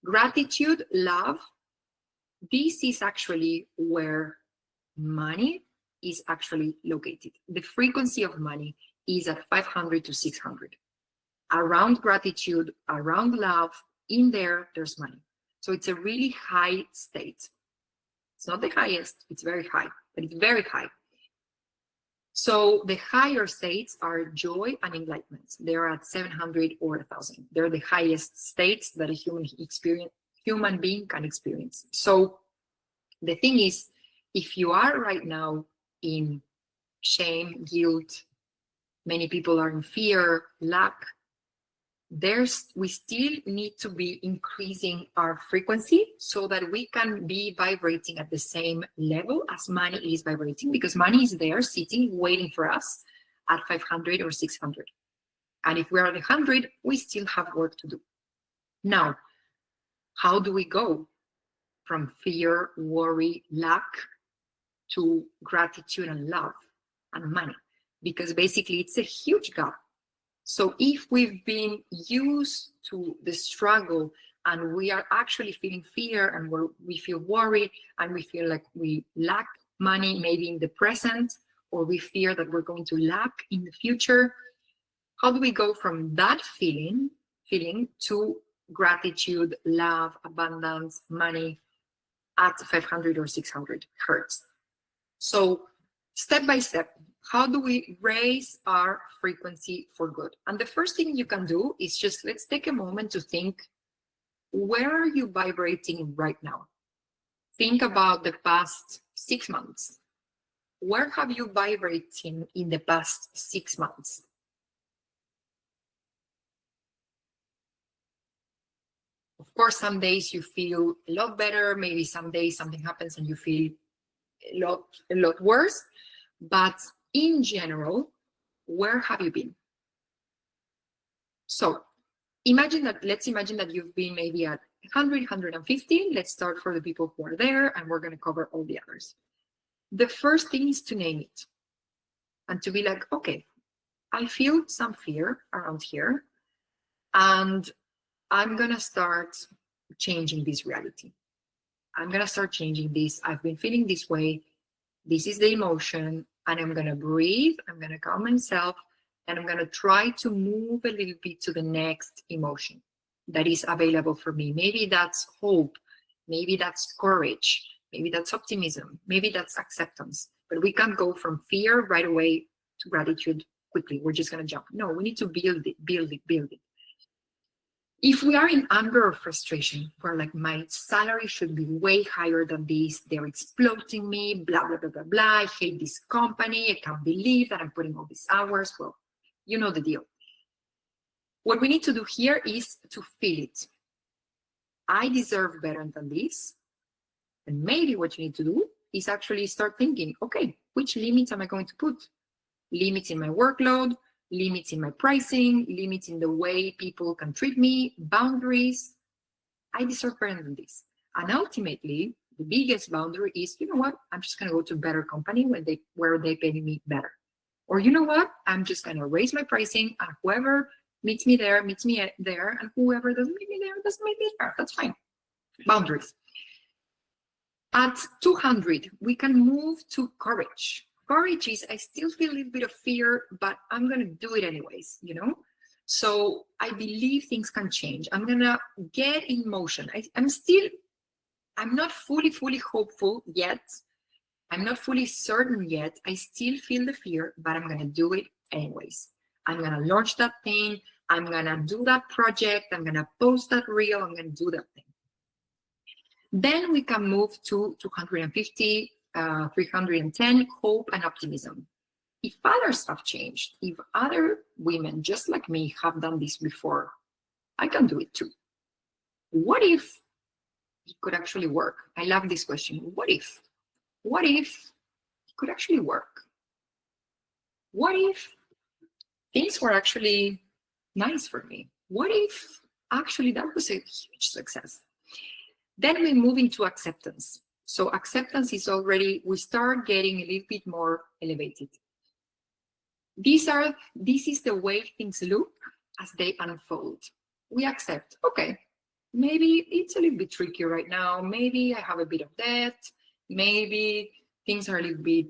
Gratitude, love, this is actually where money is actually located. The frequency of money is at 500 to 600. Around gratitude, around love, in there, there's money. So it's a really high state. It's not the highest, it's very high, but it's very high. So the higher states are joy and enlightenment. They're at 700 or 1,000. They're the highest states that a human being can experience. So the thing is, if you are right now in shame, guilt, many people are in fear, lack, we still need to be increasing our frequency so that we can be vibrating at the same level as money is vibrating, because money is there sitting, waiting for us at 500 or 600. And if we're at 100, we still have work to do. Now, how do we go from fear, worry, lack to gratitude and love and money? Because basically it's a huge gap. So if we've been used to the struggle and we are actually feeling fear and we feel worried and we feel like we lack money maybe in the present, or we fear that we're going to lack in the future, how do we go from that feeling to gratitude, love, abundance, money at 500 or 600 hertz? So step by step, How do we raise our frequency for good? And the first thing you can do is just, let's take a moment to think, where are you vibrating right now? Think about the past 6 months. Where have you vibrating in the past 6 months? Of course, some days you feel a lot better. Maybe some days something happens and you feel a lot worse. But in general, where have you been? So let's imagine that you've been maybe at 100, 150. Let's start for the people who are there, and we're going to cover all the others. The first thing is to name it and to be like, okay, I feel some fear around here, and I'm going to start changing this reality. I'm going to start changing this. I've been feeling this way. This is the emotion, and I'm going to breathe. I'm going to calm myself, and I'm going to try to move a little bit to the next emotion that is available for me. Maybe that's hope. Maybe that's courage. Maybe that's optimism. Maybe that's acceptance. But we can't go from fear right away to gratitude quickly. We're just going to jump. No, we need to build it, build it, build it. If we are in anger or frustration, we're like, my salary should be way higher than this. They're exploiting me, blah, blah, blah, blah, blah. I hate this company. I can't believe that I'm putting all these hours. Well, you know the deal. What we need to do here is to feel it. I deserve better than this. And maybe what you need to do is actually start thinking, okay, which limits am I going to put? Limits in my workload, limits in my pricing, limits in the way people can treat me, boundaries. I deserve better than this. And ultimately, the biggest boundary is, you know what? I'm just going to go to a better company where they pay me better. Or you know what? I'm just going to raise my pricing, and whoever meets me there, and whoever doesn't meet me there, doesn't meet me there. That's fine. Boundaries. At 200, we can move to courage. Courage is, I still feel a little bit of fear, but I'm going to do it anyways, you know? So I believe things can change. I'm going to get in motion. I'm not fully hopeful yet. I'm not fully certain yet. I still feel the fear, but I'm going to do it anyways. I'm going to launch that thing. I'm going to do that project. I'm going to post that reel. I'm going to do that thing. Then we can move to 250, 310, hope and optimism. If others have changed, if other women just like me have done this before, I can do it too. What if it could actually work? I love this question. What if? What if it could actually work? What if things were actually nice for me? What if actually that was a huge success? Then we move into acceptance. So acceptance is already, we start getting a little bit more elevated. This is the way things look as they unfold. We accept, okay, maybe it's a little bit tricky right now. Maybe I have a bit of debt. Maybe things are a little bit,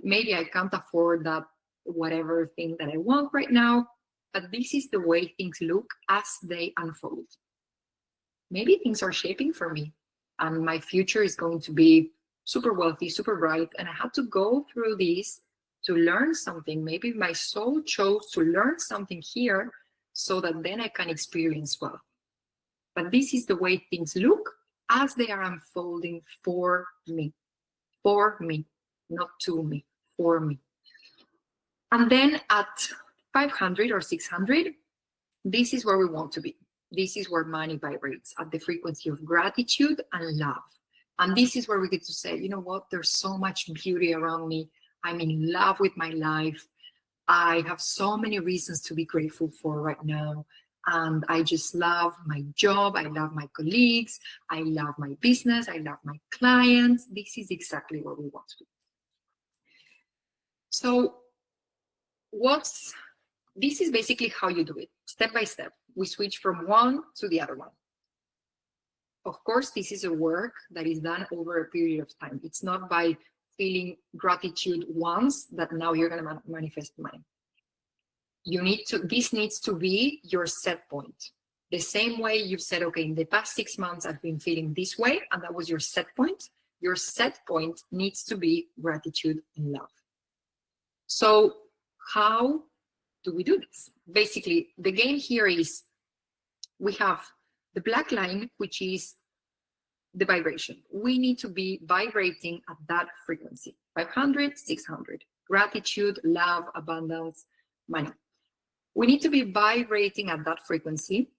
maybe I can't afford that whatever thing that I want right now. But this is the way things look as they unfold. Maybe things are shaping for me and my future is going to be super wealthy, super bright. And I had to go through this to learn something. Maybe my soul chose to learn something here so that then I can experience wealth. But this is the way things look as they are unfolding for me, not to me, for me. And then at 500 or 600, this is where we want to be. This is where money vibrates at the frequency of gratitude and love. And this is where we get to say, you know what, there's so much beauty around me. I'm in love with my life. I have so many reasons to be grateful for right now. And I just love my job. I love my colleagues. I love my business. I love my clients. This is exactly where we want to be. So this is basically how you do it, step by step. We switch from one to the other one. Of course, this is a work that is done over a period of time. It's not by feeling gratitude once that now you're going to manifest money. This needs to be your set point. The same way you've said, okay, in the past 6 months, I've been feeling this way, and that was your set point. Your set point needs to be gratitude and love. So how do we do this? Basically, the game here is we have the black line, which is the vibration. We need to be vibrating at that frequency, 500, 600. Gratitude, love, abundance, money. We need to be vibrating at that frequency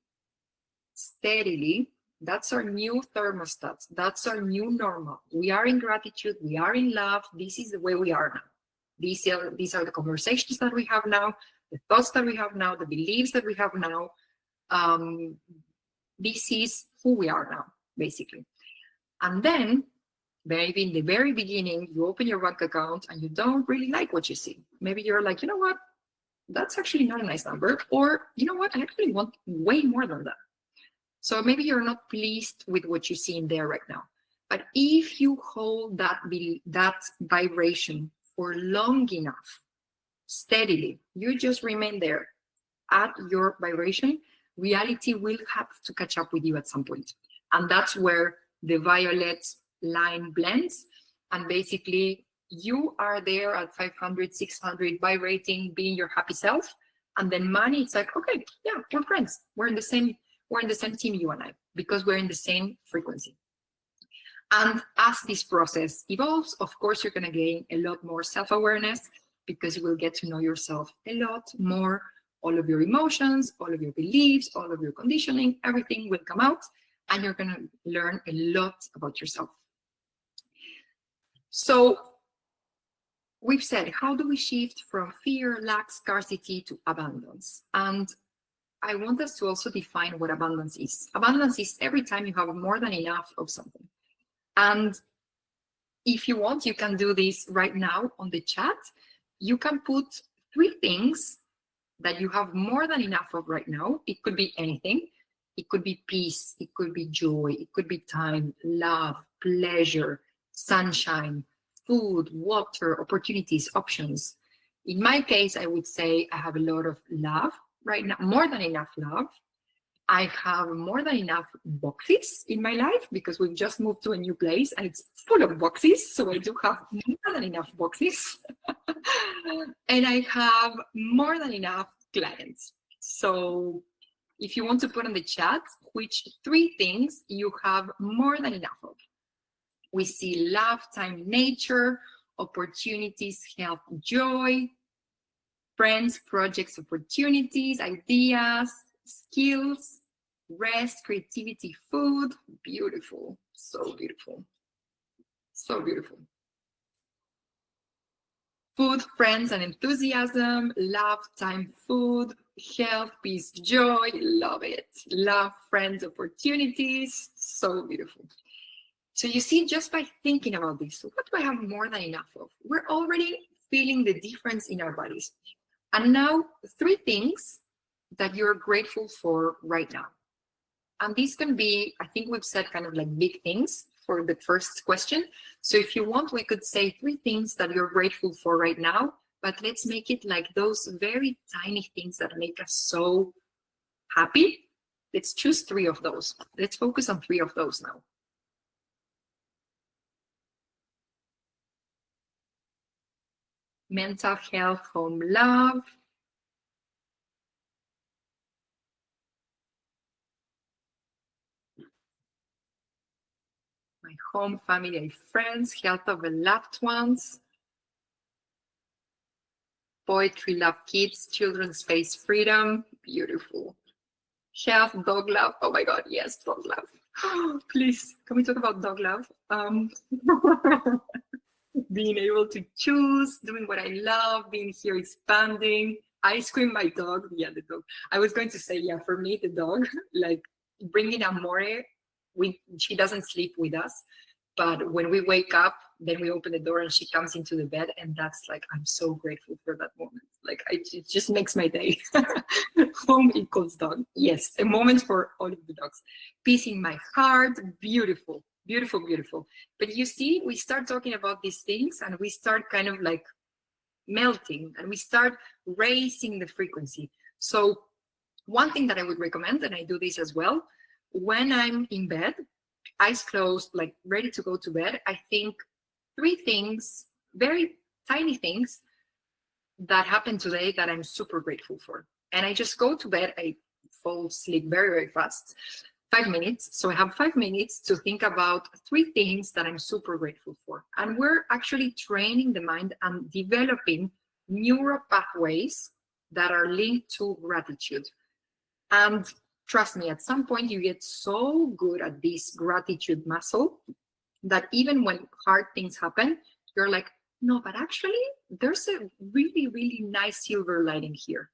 steadily. That's our new thermostat. That's our new normal. We are in gratitude. We are in love. This is the way we are now. These are the conversations that we have now, the thoughts that we have now, the beliefs that we have now. This is who we are now, basically. And then, maybe in the very beginning, you open your bank account and you don't really like what you see. Maybe you're like, you know what? That's actually not a nice number. Or, you know what? I actually want way more than that. So maybe you're not pleased with what you see in there right now. But if you hold that vibration for long enough, steadily, you just remain there at your vibration, reality will have to catch up with you at some point. And that's where the violet line blends. And basically, you are there at 500, 600, vibrating, being your happy self. And then money, it's like, okay, yeah, we're friends. We're in the same team, you and I, because we're in the same frequency. And as this process evolves, of course, you're going to gain a lot more self-awareness because you will get to know yourself a lot more. All of your emotions, all of your beliefs, all of your conditioning, everything will come out, and you're going to learn a lot about yourself. So we've said, how do we shift from fear, lack, scarcity to abundance? And I want us to also define what abundance is. Abundance is every time you have more than enough of something. And if you want, you can do this right now on the chat. You can put 3 things that you have more than enough of right now. It could be anything. It could be peace. It could be joy. It could be time, love, pleasure, sunshine, food, water, opportunities, options. In my case, I would say I have a lot of love right now, more than enough love. I have more than enough boxes in my life because we've just moved to a new place and it's full of boxes. So I do have more than enough boxes. And I have more than enough clients. So if you want to put in the chat which 3 things you have more than enough of. We see love, time, nature, opportunities, health, joy, friends, projects, opportunities, ideas, skills, rest, creativity, food. Beautiful. So beautiful. So beautiful. Food, friends, and enthusiasm. Love, time, food, health, peace, joy. Love it. Love, friends, opportunities. So beautiful. So you see, just by thinking about this, what do I have more than enough of? We're already feeling the difference in our bodies. And now 3 things that you're grateful for right now. And these can be, I think we've said kind of like big things for the first question. So if you want, we could say 3 things that you're grateful for right now, but let's make it like those very tiny things that make us so happy. Let's choose 3 of those. Let's focus on 3 of those now. Mental health, home, love. My home, family, and friends, health of the loved ones. Poetry, love, kids, children, space, freedom. Beautiful. Health, dog love. Oh my God, yes, dog love. Please, can we talk about dog love? Being able to choose, doing what I love, being here, expanding. Ice cream, my dog. Yeah, the dog. I was going to say, yeah, for me, the dog, like bringing Amore, she doesn't sleep with us. But when we wake up, then we open the door and she comes into the bed. And that's like, I'm so grateful for that moment. Like, it just makes my day. Home equals dog. Yes, a moment for all of the dogs. Peace in my heart. Beautiful, beautiful, beautiful. But you see, we start talking about these things and we start kind of like melting and we start raising the frequency. So one thing that I would recommend, and I do this as well, when I'm in bed, eyes closed, like ready to go to bed, I think 3 things, very tiny things that happened today that I'm super grateful for. And I just go to bed, I fall asleep very, very fast. 5 minutes. So I have 5 minutes to think about 3 things that I'm super grateful for. And we're actually training the mind and developing neural pathways that are linked to gratitude. And trust me, at some point you get so good at this gratitude muscle that even when hard things happen, you're like, no, but actually there's a really, really nice silver lining here.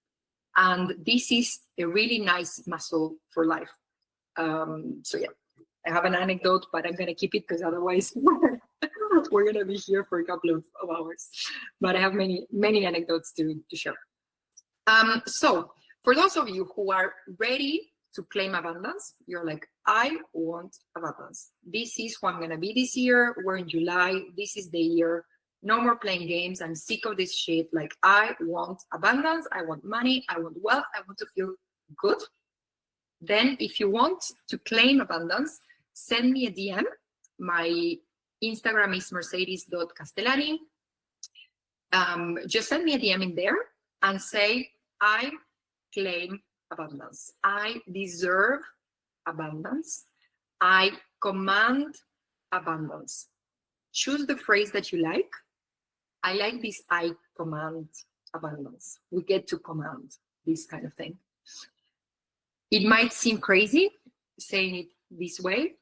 And this is a really nice muscle for life. So yeah, I have an anecdote, but I'm going to keep it because otherwise we're going to be here for a couple of hours. But I have many, many anecdotes to share. So for those of you who are ready to claim abundance, you're like, I want abundance. This is who I'm going to be this year. We're in July. This is the year. No more playing games. I'm sick of this shit. Like, I want abundance. I want money. I want wealth. I want to feel good. Then if you want to claim abundance, send me a DM. My Instagram is mercedes.castellani. Just send me a DM in there and say, I claim abundance. I deserve abundance. I command abundance. Choose the phrase that you like. I like this, I command abundance. We get to command this kind of thing. It might seem crazy saying it this way,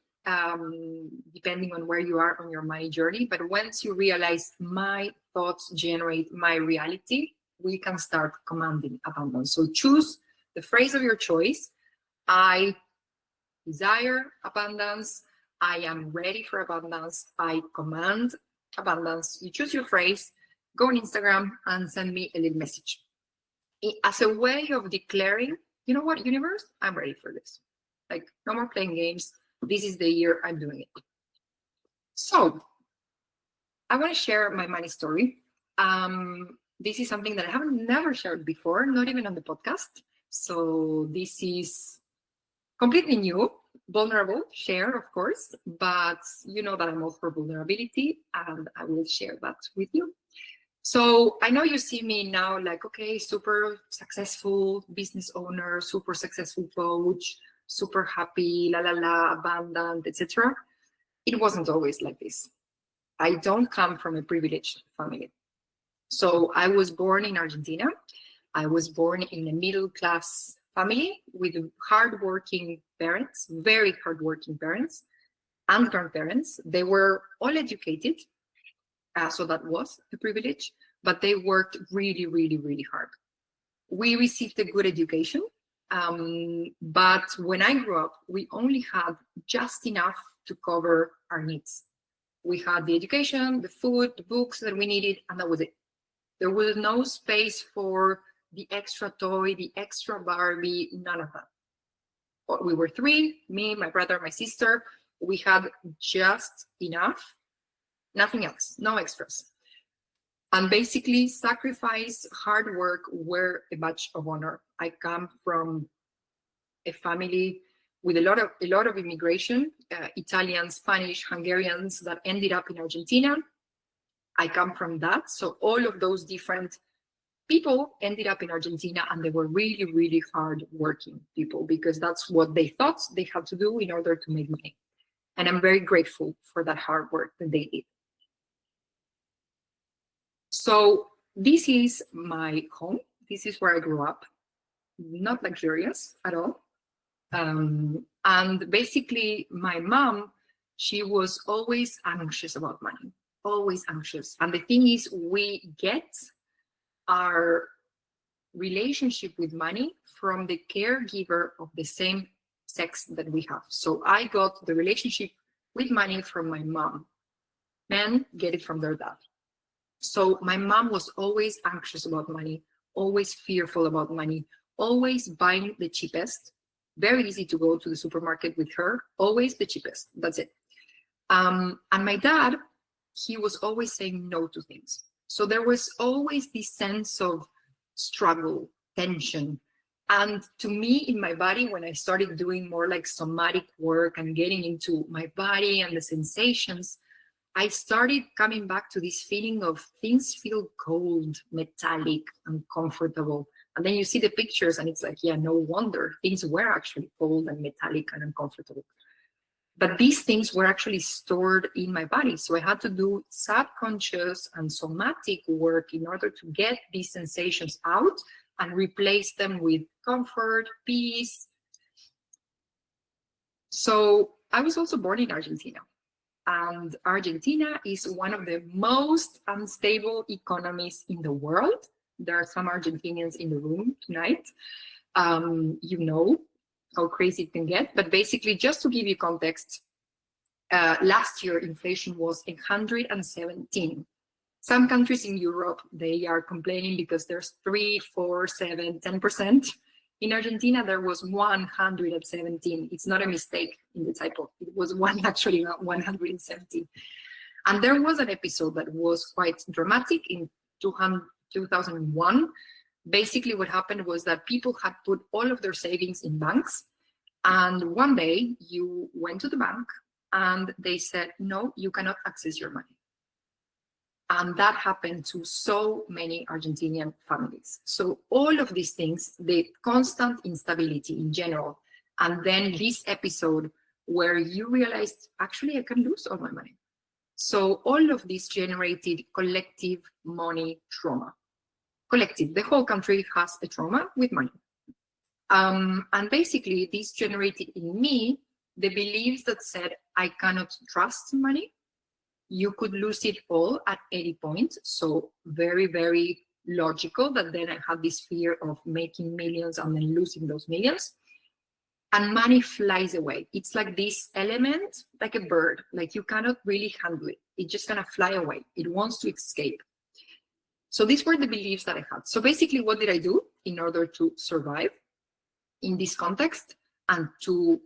depending on where you are on your money journey. But once you realize my thoughts generate my reality, we can start commanding abundance. So choose the phrase of your choice. I desire abundance. I am ready for abundance. I command abundance. You choose your phrase, go on Instagram and send me a little message. As a way of declaring, you know what, universe, I'm ready for this. Like, no more playing games. This is the year I'm doing it. So I want to share my money story. This is something that I have never shared before, not even on the podcast. So this is completely new, vulnerable, share, of course, but you know that I'm all for vulnerability and I will share that with you. So I know you see me now like, okay, super successful business owner, super successful coach, super happy, la la la, abundant, etc. It wasn't always like this. I don't come from a privileged family. So I was born in Argentina. I was born in a middle-class family with hardworking parents, very hardworking parents and grandparents. They were all educated. So that was a privilege, but they worked really, really, really hard. We received a good education, but when I grew up, we only had just enough to cover our needs. We had the education, the food, the books that we needed, and that was it. There was no space for the extra toy, the extra Barbie, none of that. We were three, me, my brother, my sister. We had just enough. Nothing else, no extras. And basically, sacrifice, hard work were a badge of honor. I come from a family with a lot of immigration, Italian, Spanish, Hungarians that ended up in Argentina. I come from that. So all of those different people ended up in Argentina, and they were really, really hard working people because that's what they thought they had to do in order to make money. And I'm very grateful for that hard work that they did. So this is my home. This is where I grew up. Not luxurious at all. And basically, my mom, she was always anxious about money, always anxious. And the thing is, we get our relationship with money from the caregiver of the same sex that we have. So I got the relationship with money from my mom. Men get it from their dad. So my mom was always anxious about money, always fearful about money, always buying the cheapest. Very easy to go to the supermarket with her, always the cheapest. That's it. And my dad, he was always saying no to things. So there was always this sense of struggle, tension. And to me, in my body, when I started doing more like somatic work and getting into my body and the sensations, I started coming back to this feeling of things feel cold, metallic, uncomfortable. And then you see the pictures and it's like, yeah, no wonder things were actually cold and metallic and uncomfortable. But these things were actually stored in my body. So I had to do subconscious and somatic work in order to get these sensations out and replace them with comfort, peace. So I was also born in Argentina. And Argentina is one of the most unstable economies in the world. There are some Argentinians in the room tonight. You know how crazy it can get. But basically, just to give you context, last year inflation was 117. Some countries in Europe, they are complaining because there's 3, 4, 7, 10%. In Argentina, there was 117. It's not a mistake in the typo. It was actually 117. And there was an episode that was quite dramatic in 2001. Basically, what happened was that people had put all of their savings in banks. And one day you went to the bank and they said, no, you cannot access your money. And that happened to so many Argentinian families. So all of these things, the constant instability in general, and then this episode where you realized, actually, I can lose all my money. So all of this generated collective money trauma. Collective, the whole country has a trauma with money. And basically, this generated in me the beliefs that said, I cannot trust money. You could lose it all at any point. So very, very logical that then I had this fear of making millions and then losing those millions. And money flies away. It's like this element, like a bird, like you cannot really handle it. It's just gonna fly away. It wants to escape. So these were the beliefs that I had. So basically, what did I do in order to survive in this context and to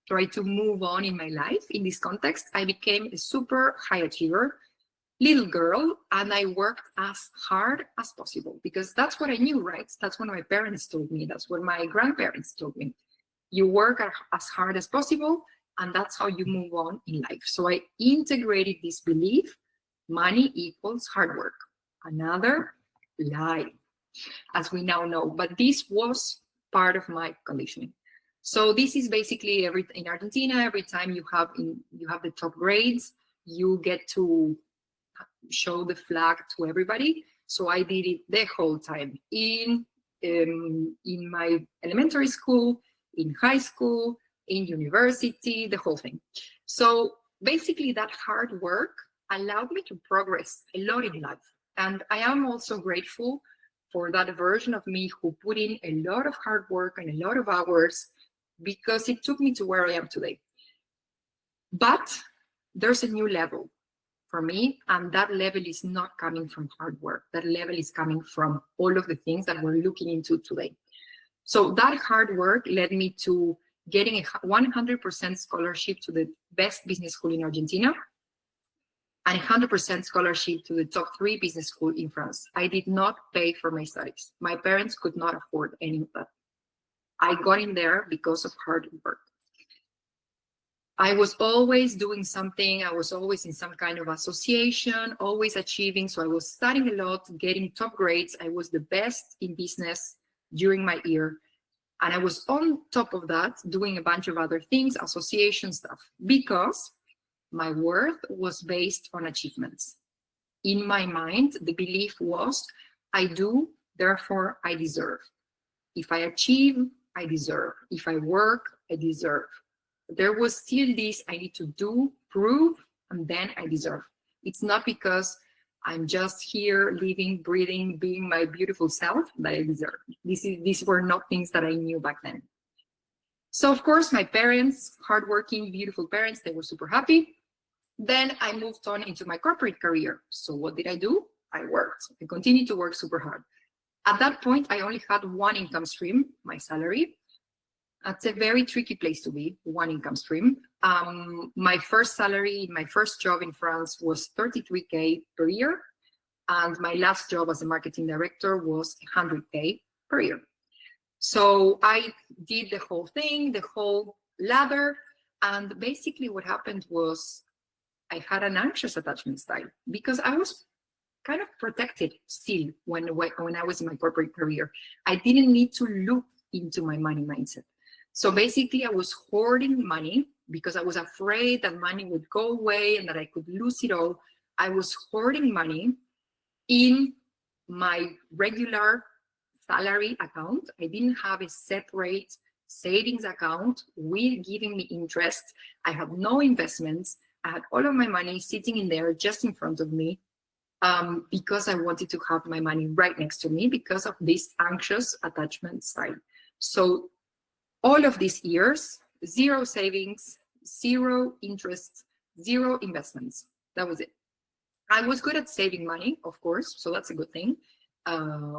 try to move on in my life in this context? I became a super high achiever, little girl, and I worked as hard as possible because that's what I knew, right? That's what my parents told me. That's what my grandparents told me. You work as hard as possible, and that's how you move on in life. So I integrated this belief, money equals hard work. Another lie, as we now know, but this was part of my conditioning. So this is basically in Argentina, every time you have the top grades, you get to show the flag to everybody. So I did it the whole time in my elementary school, in high school, in university, the whole thing. So basically that hard work allowed me to progress a lot in life. And I am also grateful for that version of me who put in a lot of hard work and a lot of hours because it took me to where I am today. But there's a new level for me, and that level is not coming from hard work. That level is coming from all of the things that we're looking into today. So that hard work led me to getting a 100% scholarship to the best business school in Argentina and 100% scholarship to the top 3 business school in France. I did not pay for my studies. My parents could not afford any of that. I got in there because of hard work. I was always doing something. I was always in some kind of association, always achieving. So I was studying a lot, getting top grades. I was the best in business during my year. And I was on top of that doing a bunch of other things, association stuff, because my worth was based on achievements. In my mind, the belief was, I do, therefore I deserve. If I achieve, I deserve. If I work, I deserve. There was still this, I need to do, prove, and then I deserve. It's not because I'm just here living, breathing, being my beautiful self that I deserve. These were not things that I knew back then. So of course, my parents, hardworking, beautiful parents, they were super happy. Then I moved on into my corporate career. So what did I do? I worked. I continued to work super hard. At that point, I only had one income stream, my salary. That's a very tricky place to be, one income stream. My first salary, my first job in France was 33K per year. And my last job as a marketing director was 100K per year. So I did the whole thing, the whole ladder. And basically what happened was I had an anxious attachment style because I was kind of protected still when I was in my corporate career. I didn't need to look into my money mindset. So basically, I was hoarding money because I was afraid that money would go away and that I could lose it all. I was hoarding money in my regular salary account. I didn't have a separate savings account with giving me interest. I had no investments. I had all of my money sitting in there just in front of me, because I wanted to have my money right next to me because of this anxious attachment style. So all of these years, zero savings, zero interest, zero investments. That was it. I was good at saving money, of course, so that's a good thing,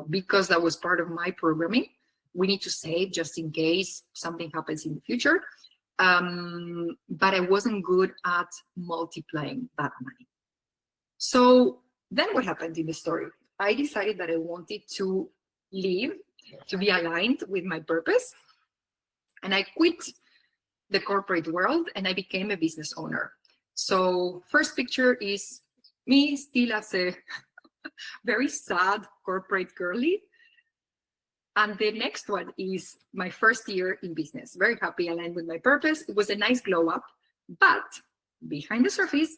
because that was part of my programming. We need to save just in case something happens in the future. But I wasn't good at multiplying that money. So then what happened in the story? I decided that I wanted to live, to be aligned with my purpose. And I quit the corporate world and I became a business owner. So first picture is me still as a very sad corporate girly. And the next one is my first year in business. Very happy, aligned with my purpose. It was a nice glow up, but behind the surface,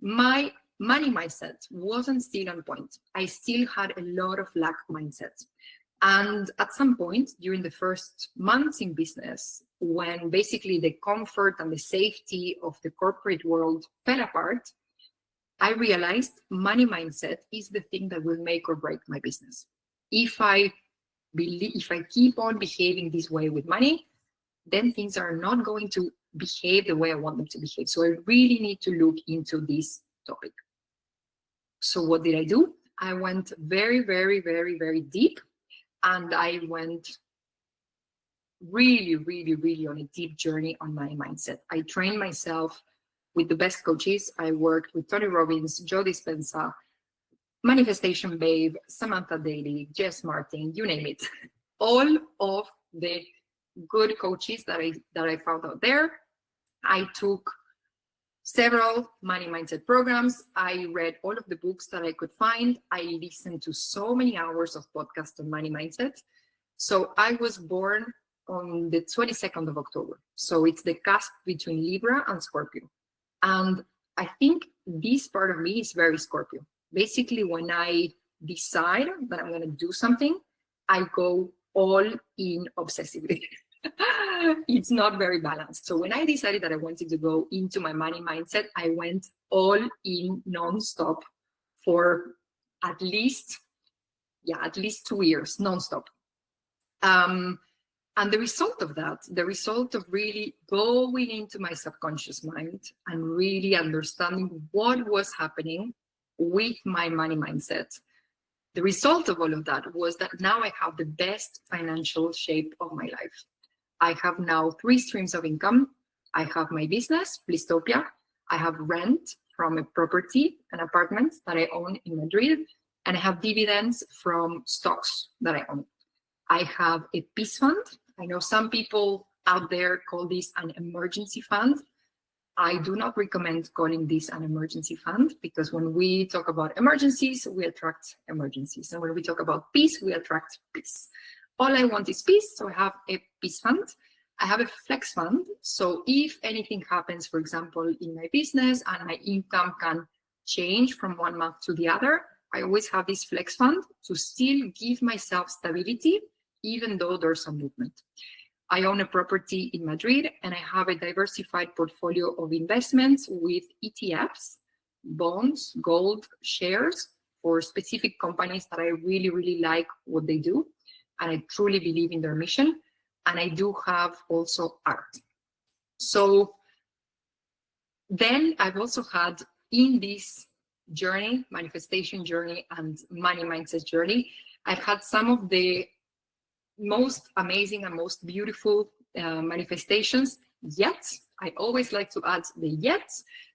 my money mindset wasn't still on point. I still had a lot of lack mindset. And at some point during the first months in business, when basically the comfort and the safety of the corporate world fell apart, I realized money mindset is the thing that will make or break my business. If I keep on behaving this way with money, then things are not going to behave the way I want them to behave. So I really need to look into this topic. So what did I do? I went very, very, very, very deep, and I went really, really, really on a deep journey on my mindset. I trained myself with the best coaches. I worked with Tony Robbins, Joe Dispenza, Manifestation Babe, Samantha Daly, Jess Martin, you name it. All of the good coaches that I found out there. I took several money mindset programs. I read all of the books that I could find. I listened to so many hours of podcasts on money mindset. So I was born on the 22nd of October. So it's the cusp between Libra and Scorpio. And I think this part of me is very Scorpio. Basically, when I decide that I'm going to do something, I go all in obsessively. It's not very balanced. So when I decided that I wanted to go into my money mindset, I went all in nonstop for at least 2 years, nonstop. And the result of that, the result of really going into my subconscious mind and really understanding what was happening with my money mindset, the result of all of that was that now I have the best financial shape of my life. I have now 3 streams of income. I have my business, Blistopia. I have rent from a property, an apartment that I own in Madrid. And I have dividends from stocks that I own. I have a peace fund. I know some people out there call this an emergency fund. I do not recommend calling this an emergency fund, because when we talk about emergencies, we attract emergencies. And when we talk about peace, we attract peace. All I want is peace, so I have a peace fund. I have a flex fund. So if anything happens, for example, in my business and my income can change from one month to the other, I always have this flex fund to still give myself stability, even though there's some movement. I own a property in Madrid, and I have a diversified portfolio of investments with ETFs, bonds, gold, shares for specific companies that I really, really like what they do. And I truly believe in their mission. And I do have also art. So then I've also had in this journey, manifestation journey and money mindset journey, I've had some of the most amazing and most beautiful manifestations. Yet, I always like to add the yet,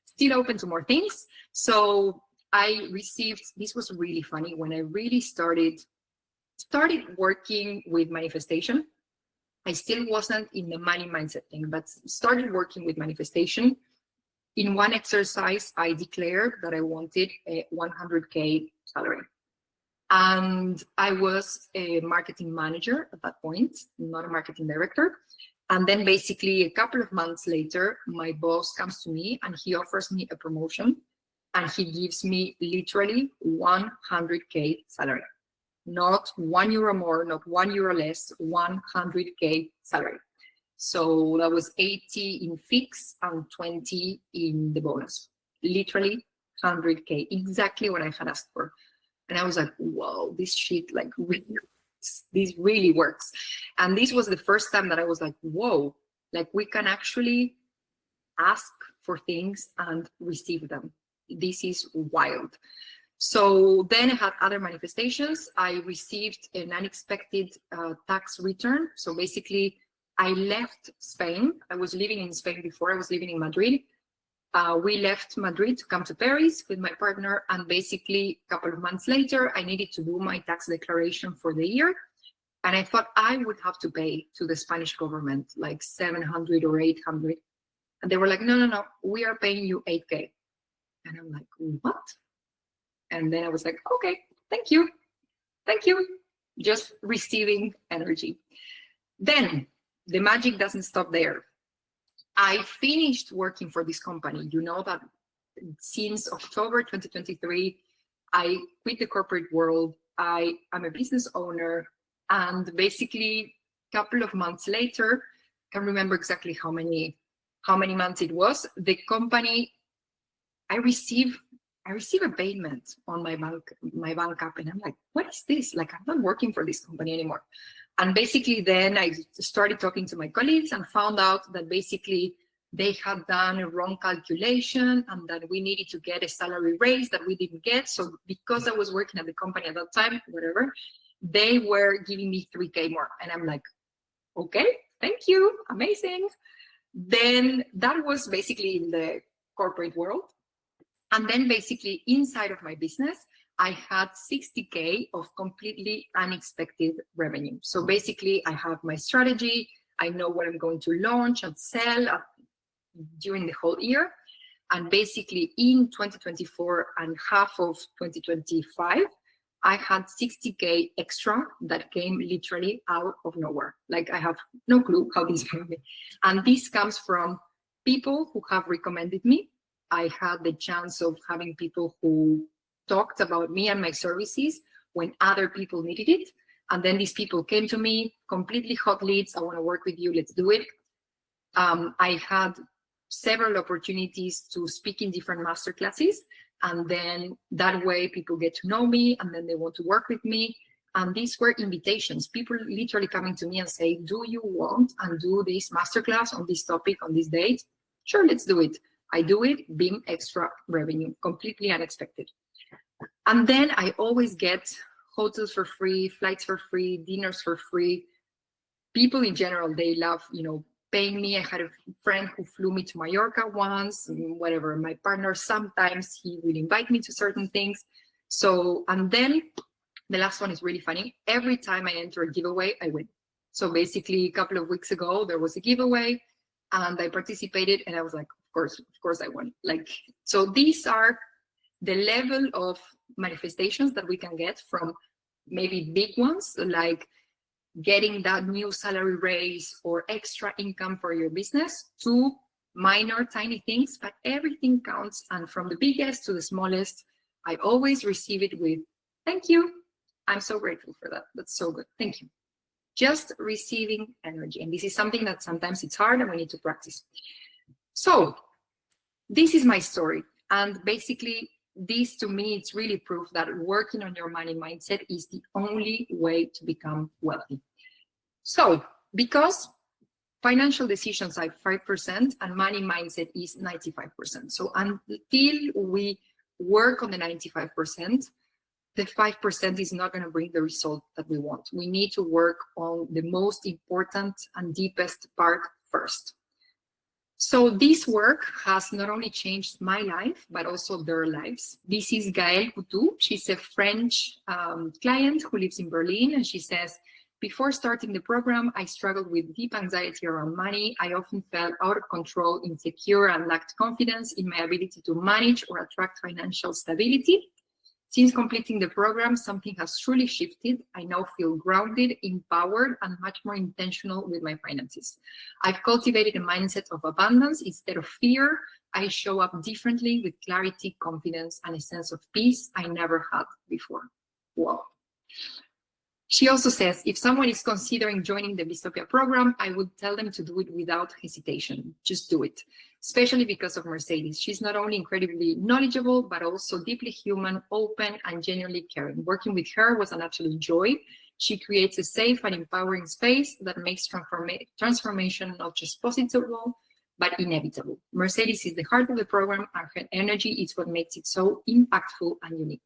still open to more things. So I received, this was really funny, when I really started working with manifestation. I still wasn't in the money mindset thing, but started working with manifestation. in one exercise, I declared that I wanted a 100K salary. And I was a marketing manager at that point, not a marketing director. And then basically a couple of months later, my boss comes to me and he offers me a promotion and he gives me literally 100K salary. Not €1 more, not €1 less, 100K salary. So that was 80 in fix and 20 in the bonus. Literally 100K, exactly what I had asked for. And I was like, whoa, this shit like really works. This really works. And this was the first time that I was like, whoa, like we can actually ask for things and receive them. This is wild. So then I had other manifestations. I received an unexpected tax return. So basically I left Spain. I was living in Spain before. I was living in Madrid. We left Madrid to come to Paris with my partner, and basically a couple of months later, I needed to do my tax declaration for the year. And I thought I would have to pay to the Spanish government like 700 or 800. And they were like, no, we are paying you 8K. And I'm like, what? And then I was like, okay, thank you. Just receiving energy. Then the magic doesn't stop there. I finished working for this company. You know that since October 2023, I quit the corporate world. I am a business owner. And basically a couple of months later, I can't remember exactly how many months it was, the company, I receive a payment on my bank app, and I'm like, what is this? Like, I'm not working for this company anymore. And basically then I started talking to my colleagues and found out that basically they had done a wrong calculation and that we needed to get a salary raise that we didn't get. So because I was working at the company at that time, whatever, they were giving me 3K more. And I'm like, okay, thank you, amazing. Then that was basically in the corporate world. And then basically inside of my business, I had 60K of completely unexpected revenue. So basically I have my strategy. I know what I'm going to launch and sell during the whole year. And basically in 2024 and half of 2025, I had 60K extra that came literally out of nowhere. Like I have no clue how this came. And this comes from people who have recommended me. I had the chance of having people who talked about me and my services when other people needed it. And then these people came to me, completely hot leads. I want to work with you. Let's do it. I had several opportunities to speak in different masterclasses. And then that way people get to know me and then they want to work with me. And these were invitations, people literally coming to me and say, do you want and do this masterclass on this topic on this date? Sure, let's do it. I do it, being extra revenue, completely unexpected. And then I always get hotels for free, flights for free, dinners for free. People in general, they love, paying me. I had a friend who flew me to Mallorca once, whatever. My partner, sometimes he will invite me to certain things. So, and then the last one is really funny. Every time I enter a giveaway, I win. So basically a couple of weeks ago, there was a giveaway and I participated and I was like, of course I won. Like, so these are the level of manifestations that we can get from maybe big ones, like getting that new salary raise or extra income for your business, to minor, tiny things, but everything counts. And from the biggest to the smallest, I always receive it with, thank you. I'm so grateful for that. That's so good. Thank you. Just receiving energy. And this is something that sometimes it's hard and we need to practice. So this is my story. And basically, this to me, it's really proof that working on your money mindset is the only way to become wealthy. So because financial decisions are 5% and money mindset is 95%. So until we work on the 95%, the 5% is not going to bring the result that we want. We need to work on the most important and deepest part first. So this work has not only changed my life, but also their lives. This is Gaëlle Coutou. She's a French client who lives in Berlin. And she says, Before starting the program, I struggled with deep anxiety around money. I often felt out of control, insecure, and lacked confidence in my ability to manage or attract financial stability. Since completing the program, something has truly shifted. I now feel grounded, empowered, and much more intentional with my finances. I've cultivated a mindset of abundance instead of fear. I show up differently with clarity, confidence, and a sense of peace I never had before. Wow. She also says, if someone is considering joining the Bistopia program, I would tell them to do it without hesitation. Just do it, especially because of Mercedes. She's not only incredibly knowledgeable, but also deeply human, open, and genuinely caring. Working with her was an absolute joy. She creates a safe and empowering space that makes transformation not just possible, but inevitable. Mercedes is the heart of the program, and her energy is what makes it so impactful and unique.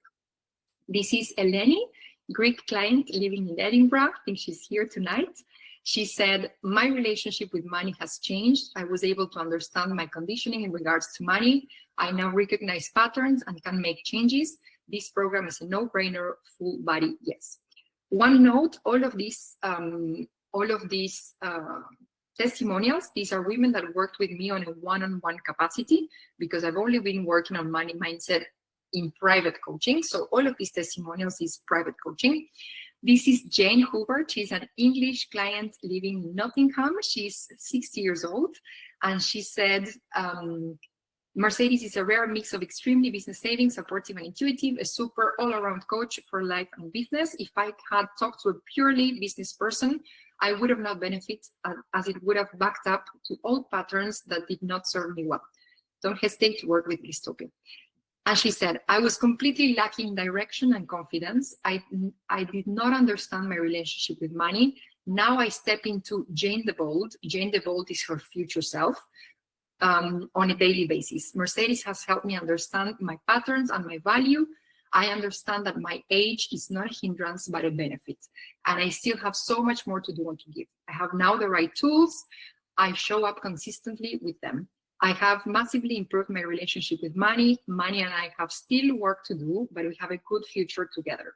This is Eleni, Greek client living in Edinburgh. I think she's here tonight. She said, my relationship with money has changed. I was able to understand my conditioning in regards to money. I now recognize patterns and can make changes. This program is a no-brainer, full body yes. One note, all of these testimonials, these are women that worked with me on a one-on-one capacity, because I've only been working on money mindset in private coaching. So all of these testimonials is private coaching. This is Jane Hubert. She's an English client living in Nottingham. She's 60 years old. And she said, Mercedes is a rare mix of extremely business saving, supportive and intuitive, a super all-around coach for life and business. If I had talked to a purely business person, I would have not benefited, as it would have backed up to old patterns that did not serve me well. Don't hesitate to work with Bistopia. And she said, I was completely lacking direction and confidence. I did not understand my relationship with money. Now I step into Jane the Bold. Jane the Bold is her future self on a daily basis. Mercedes has helped me understand my patterns and my value. I understand that my age is not a hindrance, but a benefit. And I still have so much more to do and to give. I have now the right tools. I show up consistently with them. I have massively improved my relationship with money. Money and I have still work to do, but we have a good future together.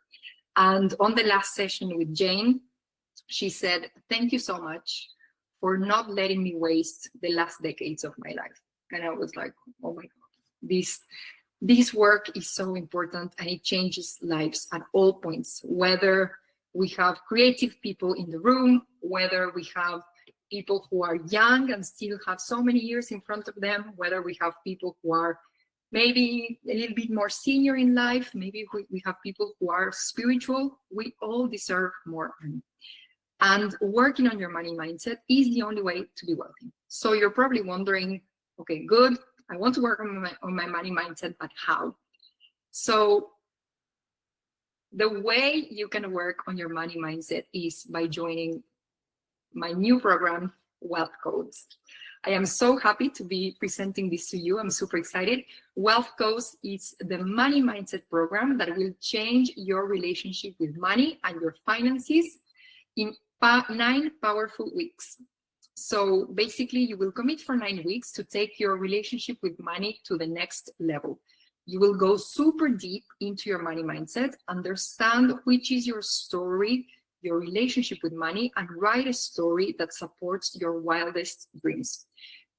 And on the last session with Jane, she said, thank you so much for not letting me waste the last decades of my life. And I was like, oh my God, this work is so important, and it changes lives at all points, whether we have creative people in the room, whether we have people who are young and still have so many years in front of them, whether we have people who are maybe a little bit more senior in life, maybe we have people who are spiritual. We all deserve more money. And working on your money mindset is the only way to be wealthy. So you're probably wondering, okay, good, I want to work on my money mindset, but how? So the way you can work on your money mindset is by joining my new program, Wealth Codes. I am so happy to be presenting this to you. I'm super excited. Wealth Codes is the money mindset program that will change your relationship with money and your finances in 9 powerful weeks. So basically, you will commit for 9 weeks to take your relationship with money to the next level. You will go super deep into your money mindset, understand which is your story, your relationship with money, and write a story that supports your wildest dreams.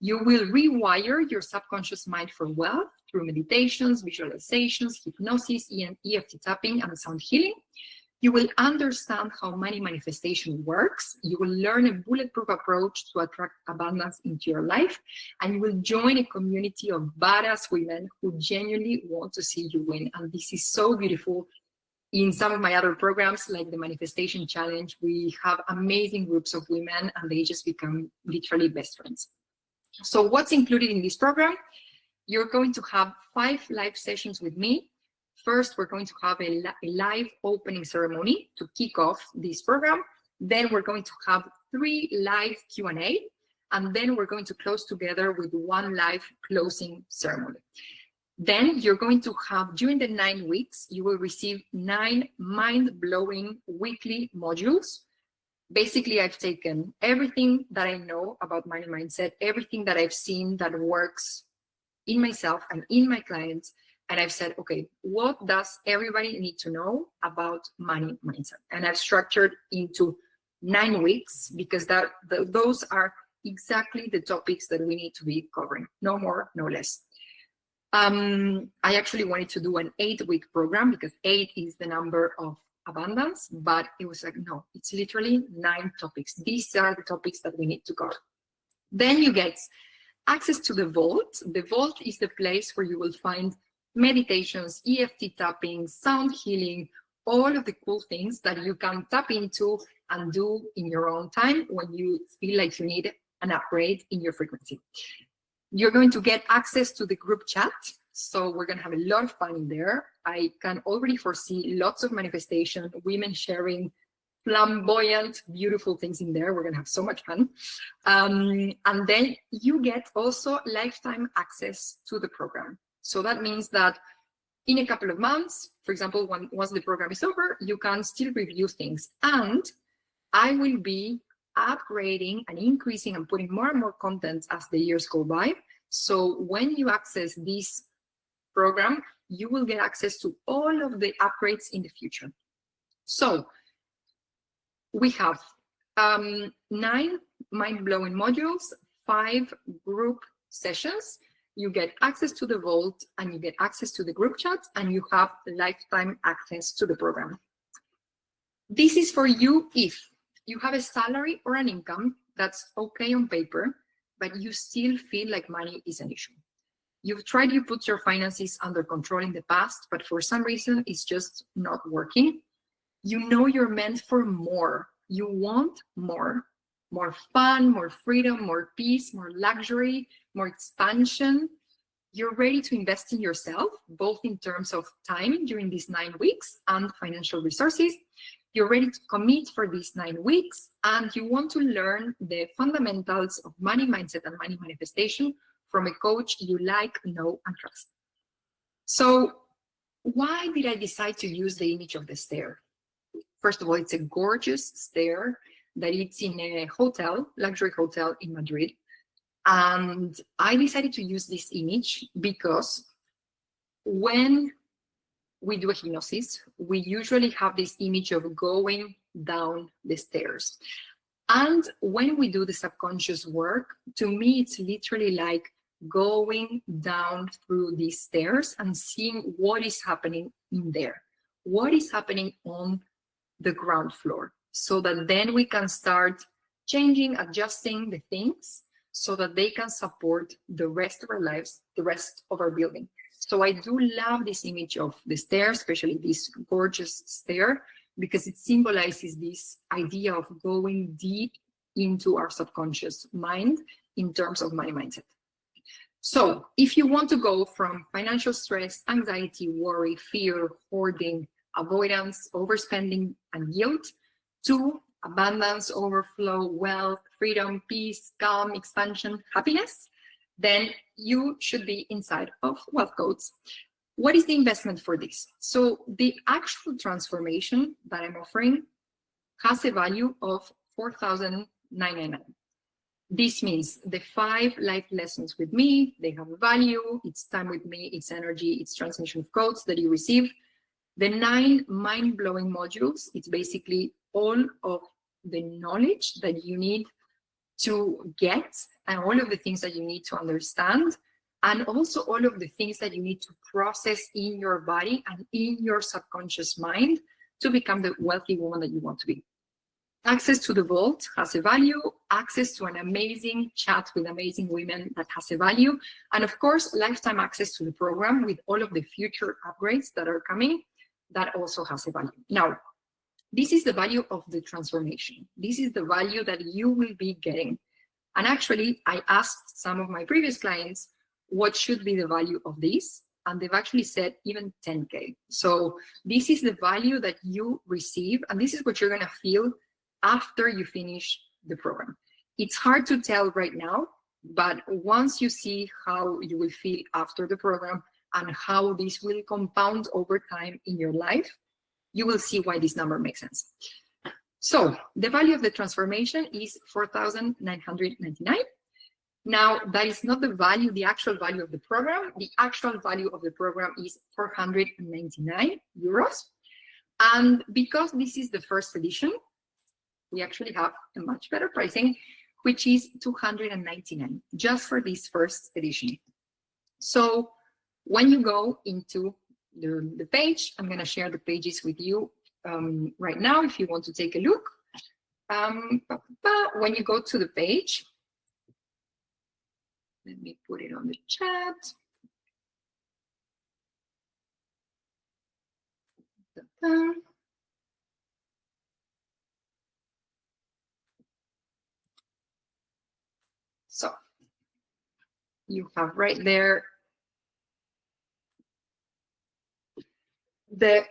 You will rewire your subconscious mind for wealth through meditations, visualizations, hypnosis, EFT tapping, and sound healing. You will understand how money manifestation works. You will learn a bulletproof approach to attract abundance into your life. And you will join a community of badass women who genuinely want to see you win. And this is so beautiful. In some of my other programs, like the Manifestation Challenge, we have amazing groups of women, and they just become literally best friends. So what's included in this program? You're going to have 5 live sessions with me. First, we're going to have a live opening ceremony to kick off this program. Then we're going to have 3 live Q&A, and then we're going to close together with 1 live closing ceremony. Then you're going to have, during the 9 weeks, you will receive 9 mind-blowing weekly modules. Basically, I've taken everything that I know about money mindset, everything that I've seen that works in myself and in my clients, and I've said, okay, what does everybody need to know about money mindset? And I've structured into 9 weeks, because those are exactly the topics that we need to be covering. No more, no less. I actually wanted to do an 8-week program because 8 is the number of abundance, but it was like, no, it's literally 9 topics. These are the topics that we need to cover. Then you get access to the vault. The vault is the place where you will find meditations, EFT tapping, sound healing, all of the cool things that you can tap into and do in your own time when you feel like you need an upgrade in your frequency. You're going to get access to the group chat. So we're going to have a lot of fun in there. I can already foresee lots of manifestation, women sharing flamboyant, beautiful things in there. We're going to have so much fun. And then you get also lifetime access to the program. So that means that in a couple of months, for example, once the program is over, you can still review things. And I will be upgrading and increasing and putting more and more content as the years go by. So when you access this program, you will get access to all of the upgrades in the future. So we have 9 mind-blowing modules, 5 group sessions. You get access to the vault and you get access to the group chat, and you have lifetime access to the program. This is for you if you have a salary or an income that's okay on paper, but you still feel like money is an issue. You've tried to put your finances under control in the past, but for some reason it's just not working. You know you're meant for more. You want more fun, more freedom, more peace, more luxury, more expansion. You're ready to invest in yourself, both in terms of time during these 9 weeks and financial resources. You're ready to commit for these 9 weeks, and you want to learn the fundamentals of money mindset and money manifestation from a coach you like, know, and trust. So why did I decide to use the image of the stair? First of all, it's a gorgeous stair that it's in a hotel, luxury hotel in Madrid. And I decided to use this image because when we do a hypnosis, we usually have this image of going down the stairs. And when we do the subconscious work, to me, it's literally like going down through these stairs and seeing what is happening in there, what is happening on the ground floor, so that then we can start changing, adjusting the things so that they can support the rest of our lives, the rest of our building. So I do love this image of the stair, especially this gorgeous stair, because it symbolizes this idea of going deep into our subconscious mind in terms of money mindset. So if you want to go from financial stress, anxiety, worry, fear, hoarding, avoidance, overspending, and guilt, to abundance, overflow, wealth, freedom, peace, calm, expansion, happiness, then you should be inside of Wealth Codes. What is the investment for this? So the actual transformation that I'm offering has a value of $4,999. This means the 5 life lessons with me, they have a value, it's time with me, it's energy, it's transmission of codes that you receive. The 9 mind-blowing modules, it's basically all of the knowledge that you need to get and all of the things that you need to understand, and also all of the things that you need to process in your body and in your subconscious mind to become the wealthy woman that you want to be. Access to the vault has a value, access to an amazing chat with amazing women that has a value, and of course, lifetime access to the program with all of the future upgrades that are coming, that also has a value. Now, this is the value of the transformation. This is the value that you will be getting. And actually, I asked some of my previous clients, what should be the value of this? And they've actually said even 10K. So this is the value that you receive, and this is what you're gonna feel after you finish the program. It's hard to tell right now, but once you see how you will feel after the program and how this will compound over time in your life, you will see why this number makes sense. So the value of the transformation is $4,999. Now, that is not the value, the actual value of the program. The actual value of the program is 499 euros. And because this is the first edition, we actually have a much better pricing, which is $299 just for this first edition. So when you go into the page, I'm going to share the pages with you right now if you want to take a look. When you go to the page, let me put it on the chat. So you have right there the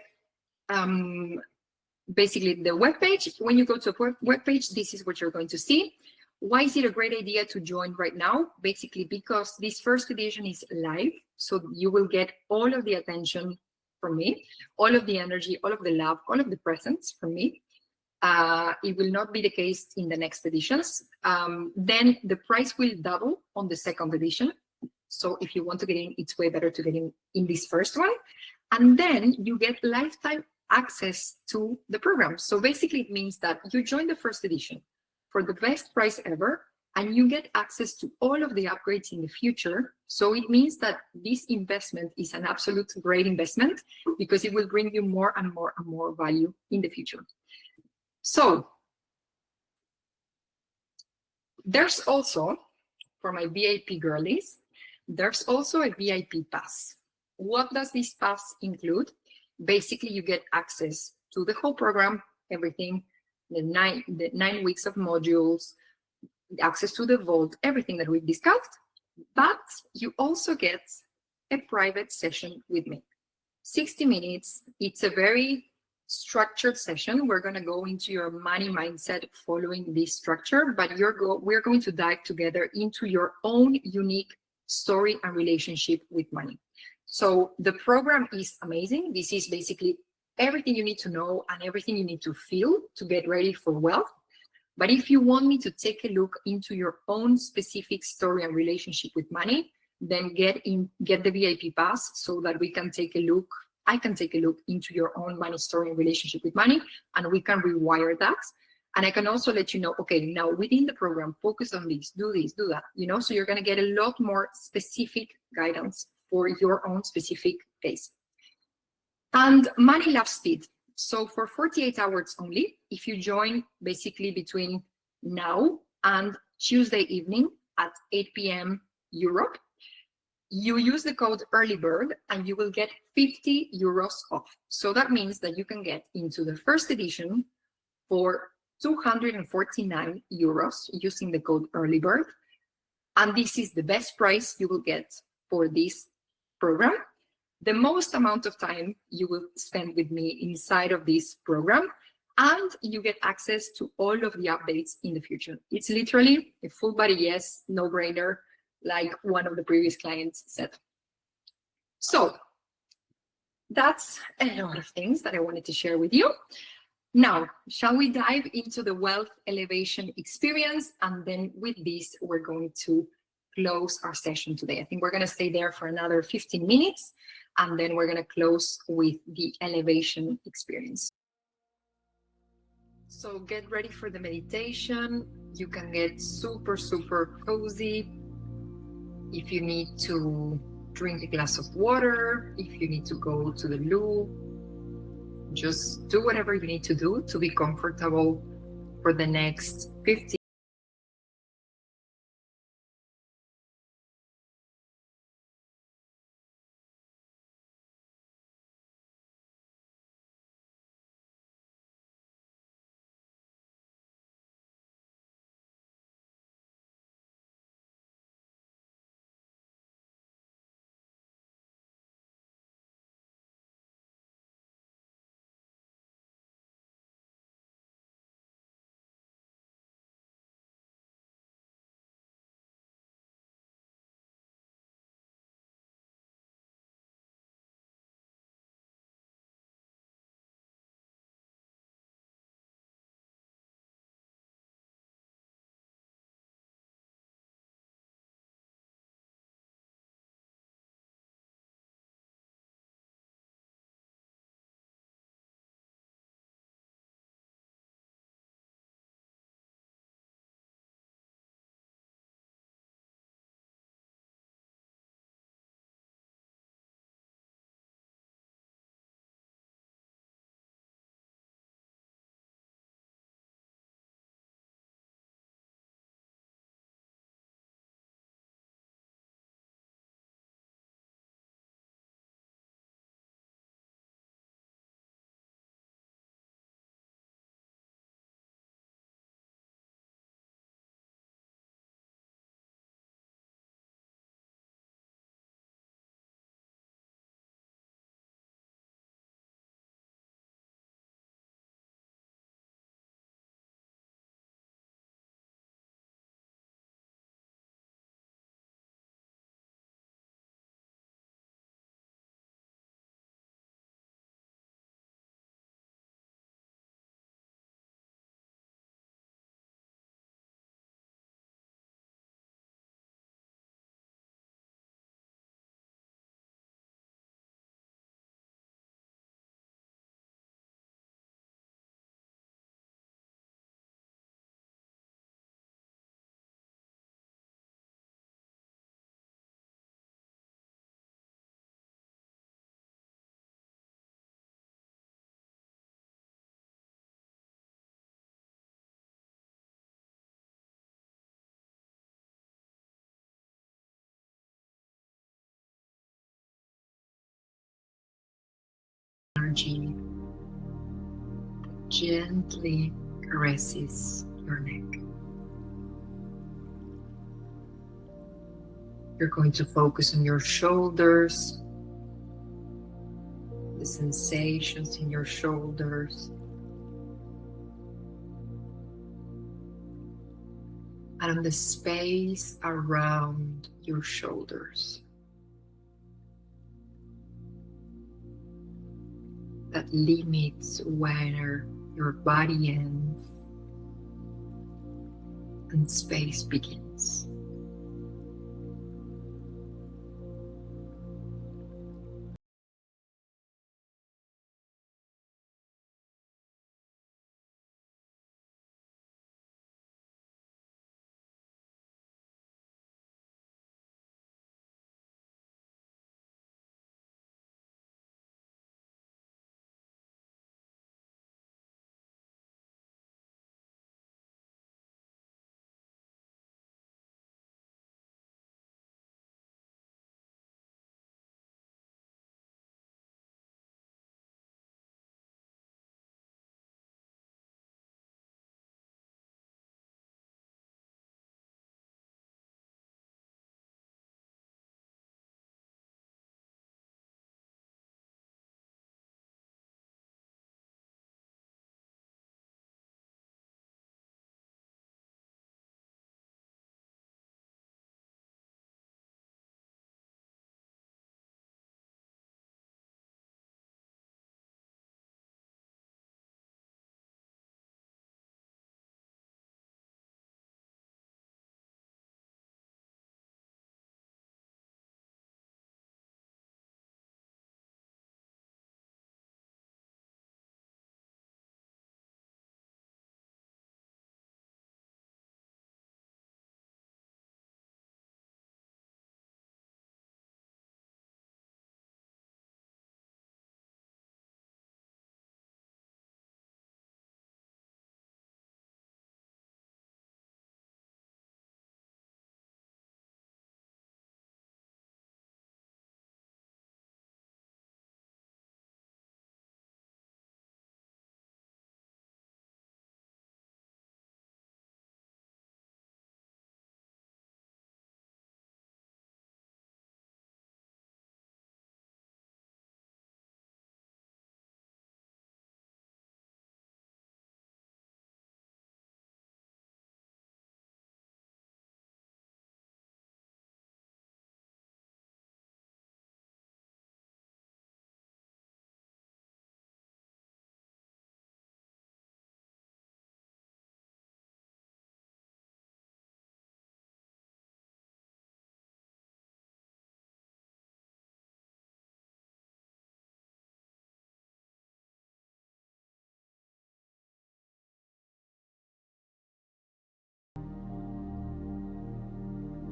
basically the web page. When you go to a web page, this is what you're going to see. Why is it a great idea to join right now? Basically because this first edition is live, so you will get all of the attention from me, all of the energy, all of the love, all of the presence from me. It will not be the case in the next editions. Then the price will double on the second edition. So if you want to get in, it's way better to get in this first one. And then you get lifetime access to the program. So basically it means that you join the first edition for the best price ever, and you get access to all of the upgrades in the future. So it means that this investment is an absolute great investment because it will bring you more and more and more value in the future. So there's also, for my VIP girlies, there's also a VIP pass. What does this pass include? Basically, you get access to the whole program, everything, the nine weeks of modules, access to the vault, everything that we've discussed, but you also get a private session with me. 60 minutes, it's a very structured session. We're going to go into your money mindset following this structure, but we're going to dive together into your own unique story and relationship with money. So the program is amazing. This is basically everything you need to know and everything you need to feel to get ready for wealth. But if you want me to take a look into your own specific story and relationship with money, then get the VIP pass so that we can take a look. I can take a look into your own money story and relationship with money, and we can rewire that. And I can also let you know, okay, now within the program, focus on this, do that, so you're going to get a lot more specific guidance for your own specific case. And money loves speed. So for 48 hours only, if you join basically between now and Tuesday evening at 8 p.m. Europe, you use the code EARLYBIRD and you will get 50 euros off. So that means that you can get into the first edition for 249 euros using the code EARLYBIRD. And this is the best price you will get for this program. The most amount of time you will spend with me inside of this program, and you get access to all of the updates in the future. It's literally a full body yes, no brainer, like one of the previous clients said. So that's a lot of things that I wanted to share with you. Now, shall we dive into the wealth elevation experience? And then with this, we're going to close our session today. I think we're going to stay there for another 15 minutes, and then we're going to close with the elevation experience. So get ready for the meditation. You can get super, super cozy. If you need to drink a glass of water, if you need to go to the loo, just do whatever you need to do to be comfortable for the next 15 energy that gently caresses your neck. You're going to focus on your shoulders, the sensations in your shoulders, and on the space around your shoulders that limits where your body ends and space begins.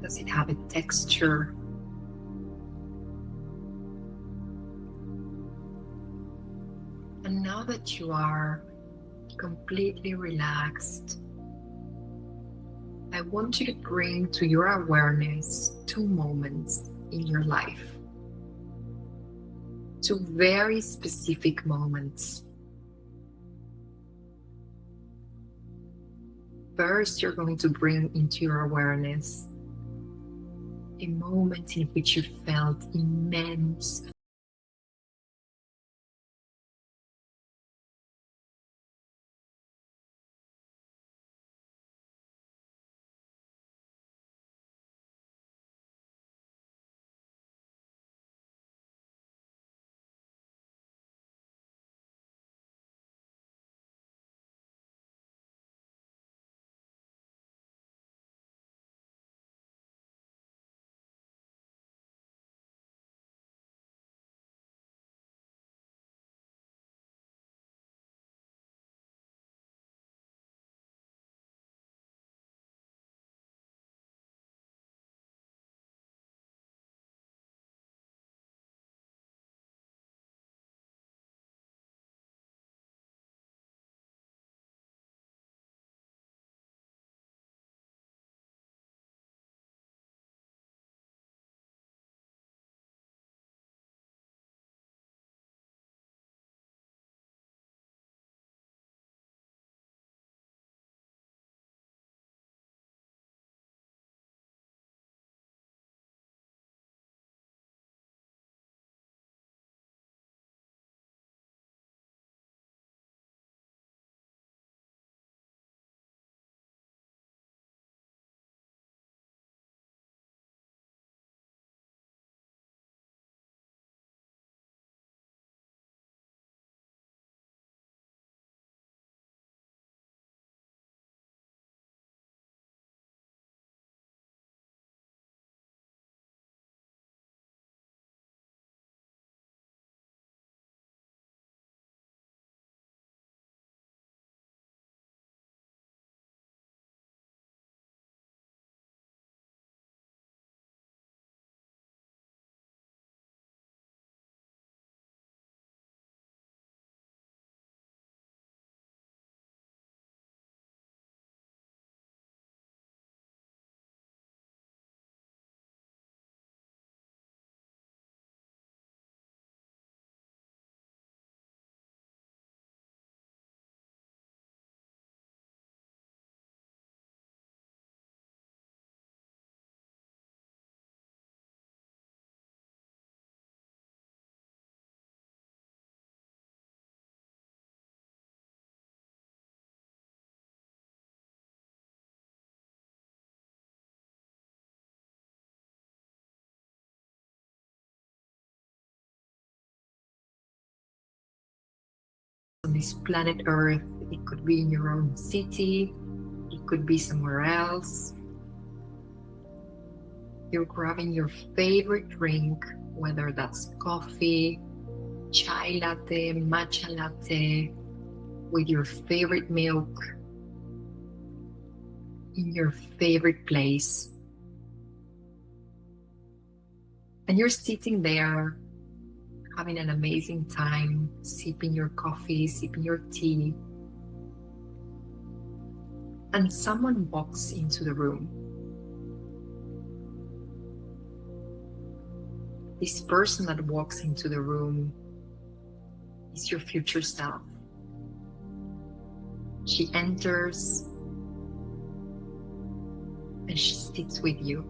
Does it have a texture? And now that you are completely relaxed, I want you to bring to your awareness two moments in your life. Two very specific moments. First, you're going to bring into your awareness a moment in which you felt immense this planet Earth. It could be in your own city, it could be somewhere else. You're grabbing your favorite drink, whether that's coffee, chai latte, matcha latte, with your favorite milk, in your favorite place. And you're sitting there having an amazing time, sipping your coffee, sipping your tea. And someone walks into the room. This person that walks into the room is your future self. She enters and she sits with you.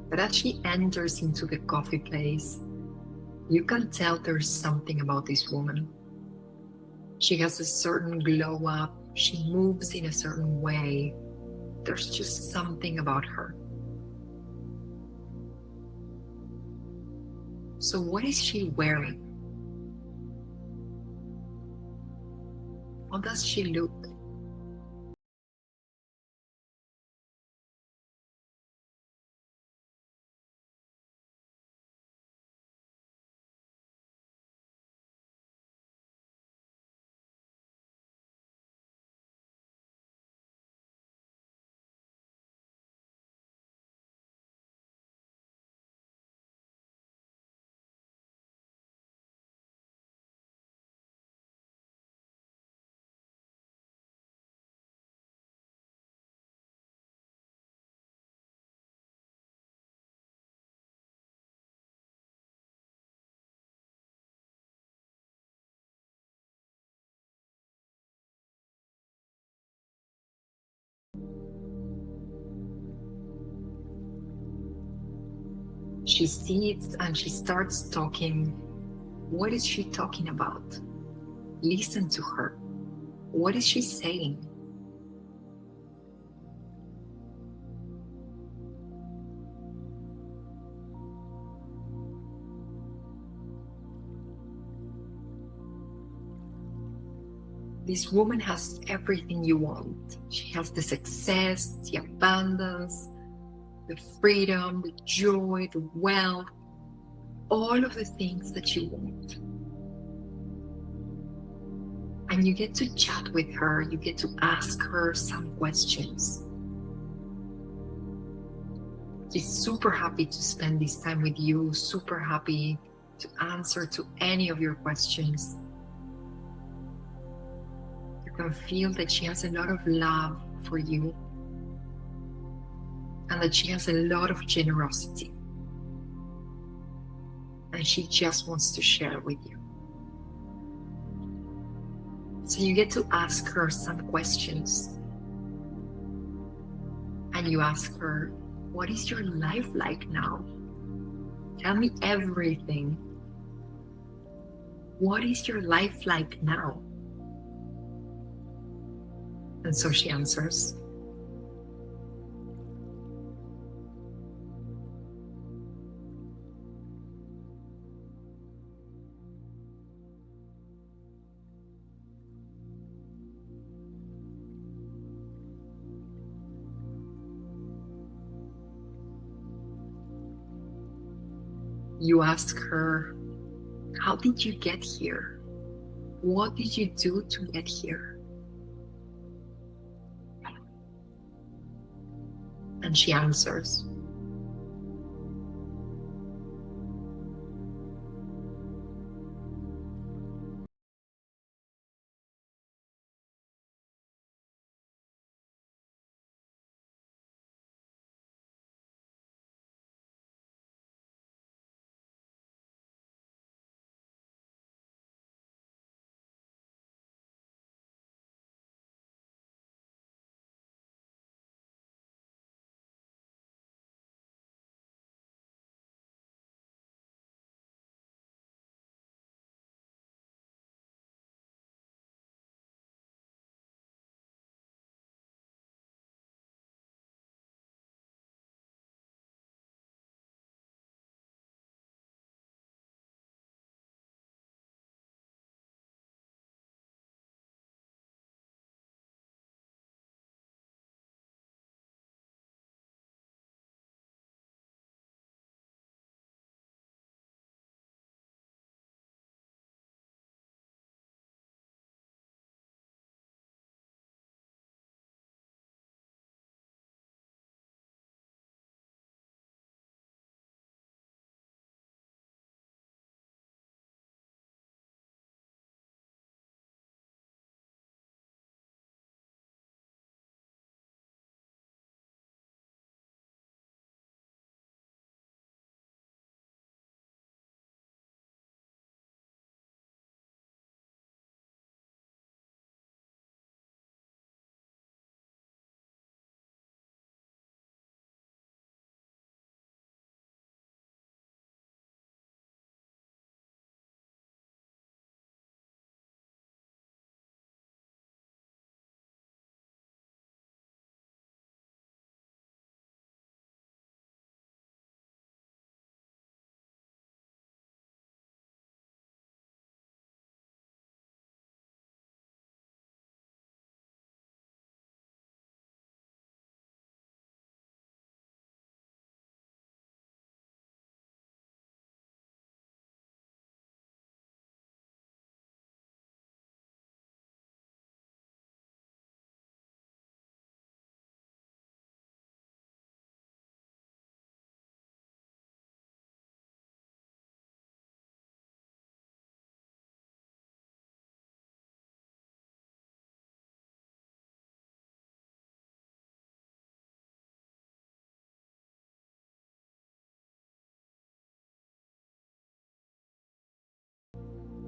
But as she enters into the coffee place, you can tell there's something about this woman. She has a certain glow up. She moves in a certain way. There's just something about her. So what is she wearing? How does she look? She sits and she starts talking. What is she talking about? Listen to her. What is she saying? This woman has everything you want. She has the success, the abundance, the freedom, the joy, the wealth, all of the things that you want. And you get to chat with her, you get to ask her some questions. She's super happy to spend this time with you, super happy to answer to any of your questions. You can feel that she has a lot of love for you and that she has a lot of generosity. And she just wants to share with you. So you get to ask her some questions. And you ask her, what is your life like now? Tell me everything. What is your life like now? And so she answers. You ask her, how did you get here? What did you do to get here? And she answers.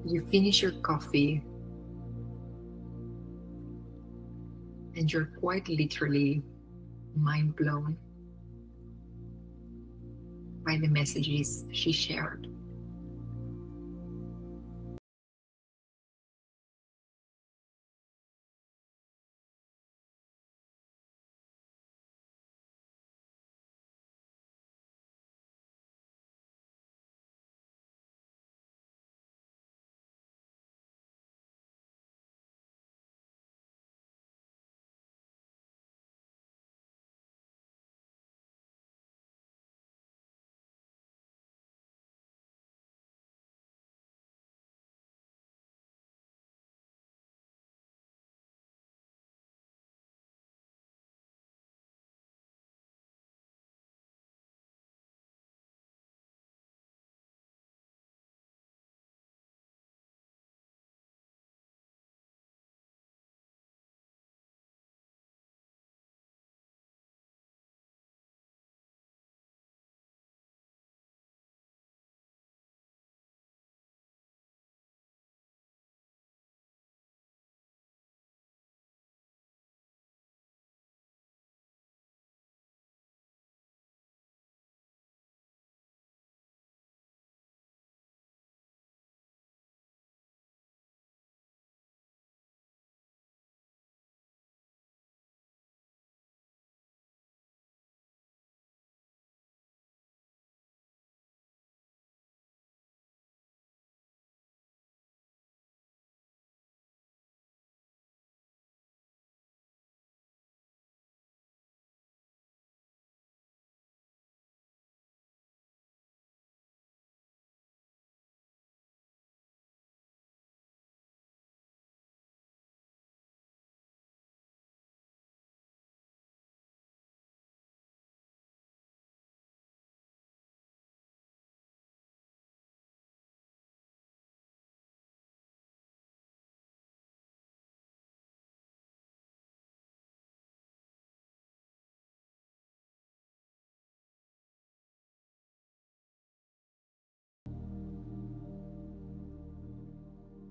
You finish your coffee and you're quite literally mind blown by the messages she shared.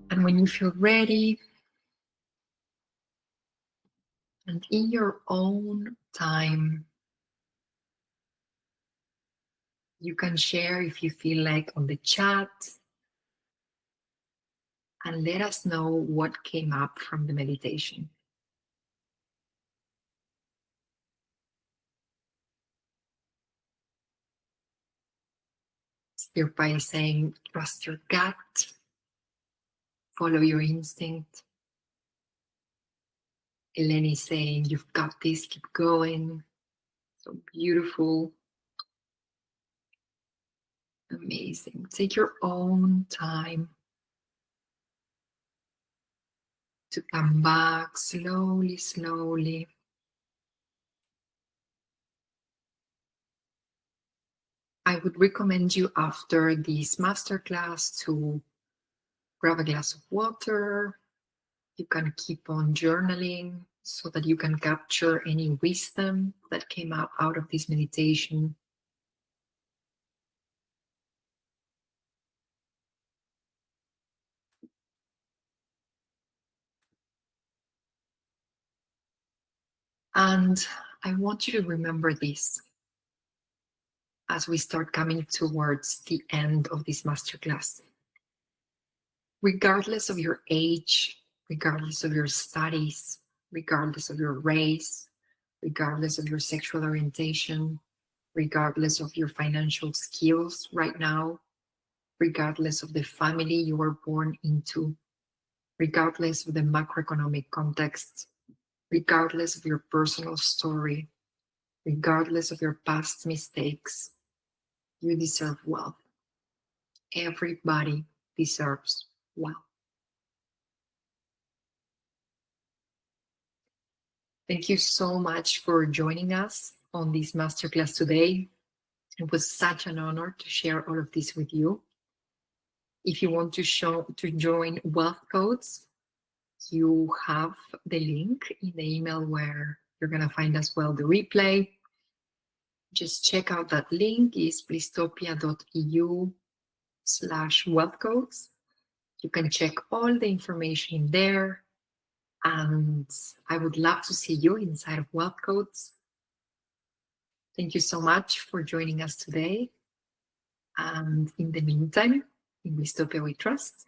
And when you feel ready, and in your own time, you can share if you feel like on the chat and let us know what came up from the meditation. Start by saying, trust your gut, follow your instinct. Eleni saying, you've got this, keep going. So beautiful. Amazing. Take your own time to come back slowly, slowly. I would recommend you after this masterclass to grab a glass of water. You can keep on journaling so that you can capture any wisdom that came out of this meditation. And I want you to remember this as we start coming towards the end of this masterclass. Regardless of your age, regardless of your studies, regardless of your race, regardless of your sexual orientation, regardless of your financial skills right now, regardless of the family you were born into, regardless of the macroeconomic context, regardless of your personal story, regardless of your past mistakes, you deserve wealth. Everybody deserves wealth. Thank you so much for joining us on this masterclass today. It was such an honor to share all of this with you. If you want to join Wealth Codes, you have the link in the email where you're going to find as well the replay. Just check out that link. Is blistopia.eu/wealthcodes. You can check all the information in there. And I would love to see you inside of Wealth Codes. Thank you so much for joining us today. And in the meantime, in Wistopia we trust.